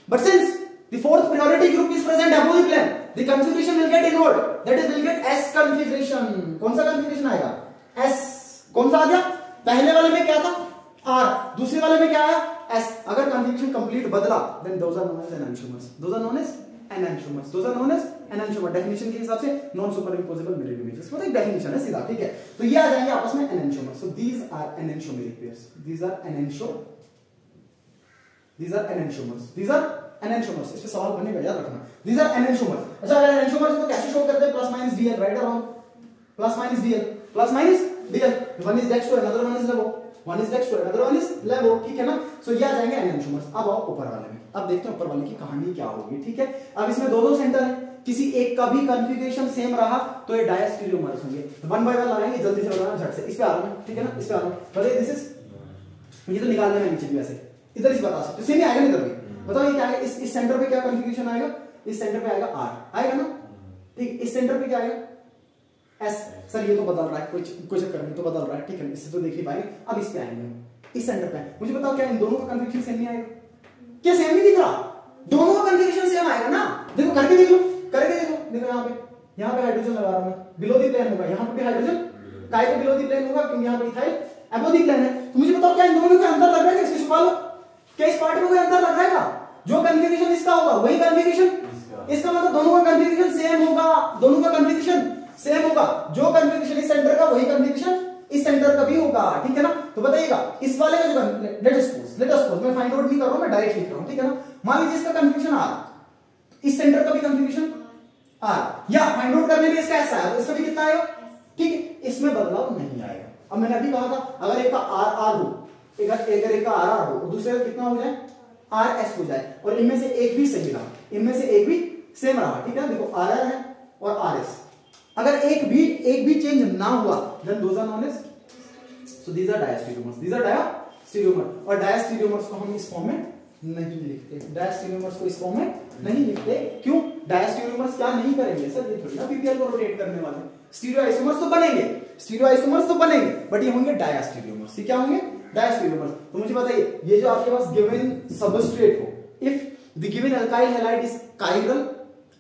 but since the fourth priority group is present above the plane, the configuration will get invert, that is will get S configuration, कौन सा कन्फिगरेशन आएगा, S, कौन सा आ गया, पहले वाले में क्या था R, दूसरे वाले में क्या आया S, अगर कन्फिगरेशन कंप्लीट बदला then those are known as enantiomers, those are known as enantiomers, those are known as enantiomer, definition के हिसाब से नॉन सुपरइम्पोजेबल मिरर इमेजेस, मतलब एक डेफिनेशन है सीधा, ठीक है। तो ये आ जाएंगे आपस में enantiomers, so these are enantiomeric pairs, these are enantiomers, इस पे सवाल बनेगा, याद रखना, these are enantiomers। अच्छा अगर enantiomers को कैसे शो करते हैं, प्लस माइनस Dl, राइट और wrong, plus minus Dl, one is dex to another one is levo, one is dex to another one is levo, ठीक है ना। सो ये आ जाएंगे enantiomers। अब आओ ऊपर वाले में, अब देखते हैं ऊपर वाले की कहानी क्या होगी, ठीक है। अब इसमें दो सेंटर है, किसी एक का भी कन्फिगरेशन सेम रहा तो ये डायस्टेरियोमर्स होंगे, 1 बाय 1 लगाएंगे, जल्दी से लगाना झट से, इस पे आ रहा हूं, ठीक है ना, इस पे आ रहा हूं, बताइए दिस इज, ये तो निकालने में नीचे भी वैसे इधर से बता सकते, सेम ही आएगा ना इधर भी, बताओ ये क्या है, इस सेंटर पे क्या कन्फिगरेशन आएगा, इस सेंटर पे आएगा R, आएगा ना, ठीक, इस सेंटर पे क्या आएगा S, सर ये तो बदल रहा है, कोई चक्कर नहीं, तो बदल रहा है, ठीक है, इससे तो देख ही पाएंगे। अब इस पे आएंगे, इस सेंटर पे, मुझे बताओ क्या इन दोनों का कन्फिगरेशन सेम नहीं आएगा, क्या सेम नहीं दिख रहा, दोनों का कन्फिगरेशन सेम आएगा ना, देखो करके देख लो, देखो यहाँ पे हाइड्रोजन लगा रहा हूं मैं, बिलो द प्लेन होगा, यहाँ पे भी हाइड्रोजन काय पे बिलो द प्लेन होगा, क्योंकि यहाँ पे इथाइल अबोव द प्लेन है। तो मुझे बताओ क्या इन दोनों में कोई अंतर लग रहा है, इसके छुपा लो, क्या इस पार्ट में कोई अंतर लग रहा है, जो कन्फिगरेशन इसका होगा वही कन्फिगरेशन इसका, मतलब दोनों का कन्फिगरेशन सेम होगा, दोनों का कन्फिगरेशन सेम होगा, जो कन्फिगरेशन इस सेंटर का वही कन्फिगरेशन इस सेंटर का भी होगा, ठीक है ना। तो बताइएगा इस वाले का जो, लेट अस सपोज मैं फाइंड आउट नहीं कर रहा हूं, मैं डायरेक्ट लिख रहा हूं, ठीक है ना। मान लीजिए इसका कन्फिगरेशन R, इस सेंटर का भी कन्फिगरेशन R, या फाइंड आउट करने में इसका ऐसा है, तो इसका भी कितना आएगा, ठीक है, इसमें बदलाव नहीं आएगा। अब मैंने अभी कहा था अगर एक का R हो, एक का R हो और दूसरे का कितना हो जाए आर एस हो जाए और इनमें से एक भी सही रहा, इनमें से एक भी सेम रहा, ठीक है। देखो आर आर है और आर एस, अगर एक भी चेंज ना हुआ then those are known as, so these are diastereomers, these are diastereomer. और डायस्टेरियोमर्स को हम इस फॉर्म में नहीं लिखते, डायस्टेरियोमर्स को इस फॉर्म में नहीं लिखते। क्यों? डायस्टेरियोमर्स क्या नहीं करेंगे सर, ये थोड़ी ना पीपीएल को रोटेट करने वाले, स्टीरियो आइसोमर्स तो बनेंगे, स्टीरियो आइसोमर्स तो बनेंगे, बट ये होंगे डायस्टेरियोमर्स। ये क्या होंगे? डायस्टेरियोमर्स। तो मुझे बताइए, ये जो आपके पास गिवन सबस्ट्रेट हो, if the given alkyl halide is chiral,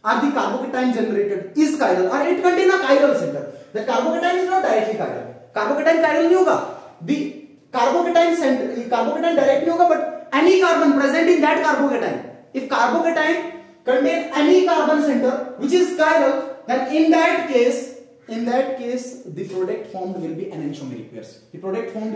are the carbocation generated is chiral or it contain a chiral center, the carbocation is not directly chiral, carbocation chiral नहीं होगा, the carbocation center, carbocation direct नहीं होगा, but any carbon present in that carbocation, if carbocation contain any carbon center which is chiral, then in that case the product formed will be enantiomeric pairs, the product formed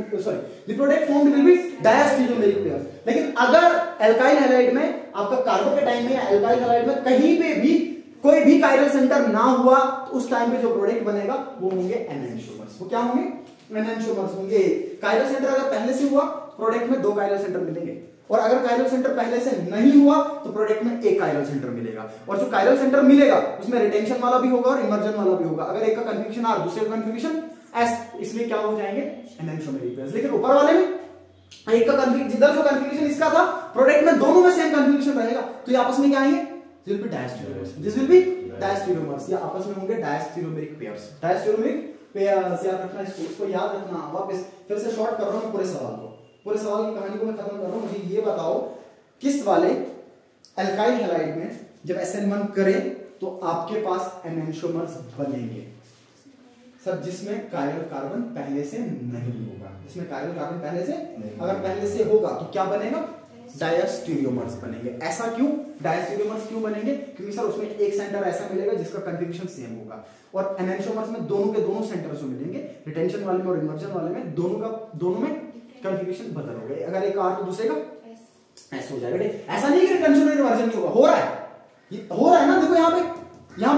will be diastereomeric pairs। लेकिन अगर alkyl halide में आपका carbocation में या alkyl halide में कहीं पे भी कोई भी कायरल सेंटर ना हुआ तो उस टाइम पे जो प्रोडक्ट बनेगा वो होंगे एनांटियोमर्स। वो क्या होंगे? एनांटियोमर्स होंगे। कायरल सेंटर अगर पहले से हुआ प्रोडक्ट में 2 कायरल सेंटर मिलेंगे, और अगर कायरल सेंटर पहले से नहीं हुआ तो प्रोडक्ट में 1 कायरल सेंटर मिलेगा, और जो कायरल सेंटर मिलेगा उसमें रिटेंशन वाला भी होगा और इमर्जन वाला भी होगा। अगर एक का कन्फिग्रेशन आर दूसरे का कन्फिग्रेशन एस, इसलिए क्या हो जाएंगे? एनांटियोमेरिक पेयर्स। लेकिन ऊपर वाले में एक का कन्फिग्रेशन, जिधर जो कन्फिग्रेशन इसका था प्रोडक्ट में दोनों में सेम कन्फिग्रेशन रहेगा, तो ये आपस में क्या आएंगे? This will be diastereomers, this will be diastereomers, या आपस में होंगे डायस्टेरियोमेरिक पेयर्स। डायस्टेरियोमेरिक पेयर्स याद रखना, इसको याद रखना। वापस फिर से शॉर्ट कर रहा हूं पूरे सवाल को, पूरे सवाल की कहानी को मैं खत्म कर रहा हूं। मुझे ये बताओ किस वाले अल्काइल हैलाइड में जब SN1 करें तो आपके पास एनांटियोमर्स बनेंगे? सर जिसमें कायरल कार्बन पहले से नहीं होगा, जिसमें कायरल कार्बन पहले से अगर पहले से होगा तो क्या बनेगा? डायस्टेरियोमर्स बनेंगे। ऐसा क्यों? डायस्टेरियोमर्स क्यों बनेंगे? क्योंकि सर उसमें एक सेंटर ऐसा मिलेगा जिसका कन्फिग्रेशन सेम होगा, और एनांटियोमर्स में दोनों के दोनों सेंटर जो मिलेंगे, रिटेंशन वाले में और इमर्जन वाले में, दोनों में कन्फिग्रेशन बदल हो गए। अगर एक आर तो दूसरे का ऐसा हो जाएगा। ऐसा नहीं कि रिटेंशन और इमर्जन नहीं होगा, हो रहा है, ये हो रहा है ना। देखो यहाँ पे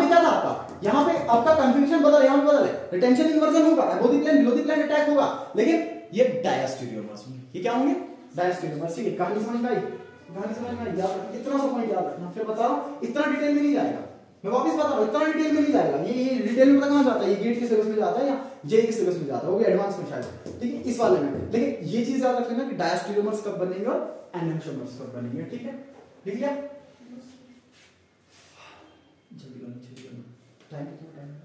क्या था आपका, यहाँ पे आपका कन्फिग्रेशन बदल, यहाँ पे बदल है, रिटेंशन इन्वर्जन होगा, above the plane below the plane attack होगा, लेकिन ये डायस्टेरियोमर्स होंगे। ये क्या होंगे? डायस्टेरियोमर्स। ठीक है, कहानी समझ में आई? कहानी समझ में आई? याद रखना, इतना सा पॉइंट याद रखना। फिर बता रहा हूं, इतना डिटेल में नहीं जाएगा, मैं वापस बता रहा हूं, इतना डिटेल में नहीं जाएगा। ये डिटेल में पता कहां जाता है? ये गेट के सिलेबस में जाता है या जेई के सिलेबस में जाता है, वो भी एडवांस में शायद, ठीक है, इस वाले में। लेकिन ये चीज याद रख लेना कि डायस्टेरियोमर्स कब बनेंगे और एनांटियोमर्स कब बनेंगे, ठीक है? लिख लिया? जल्दी करना, टाइम कितना टाइम है?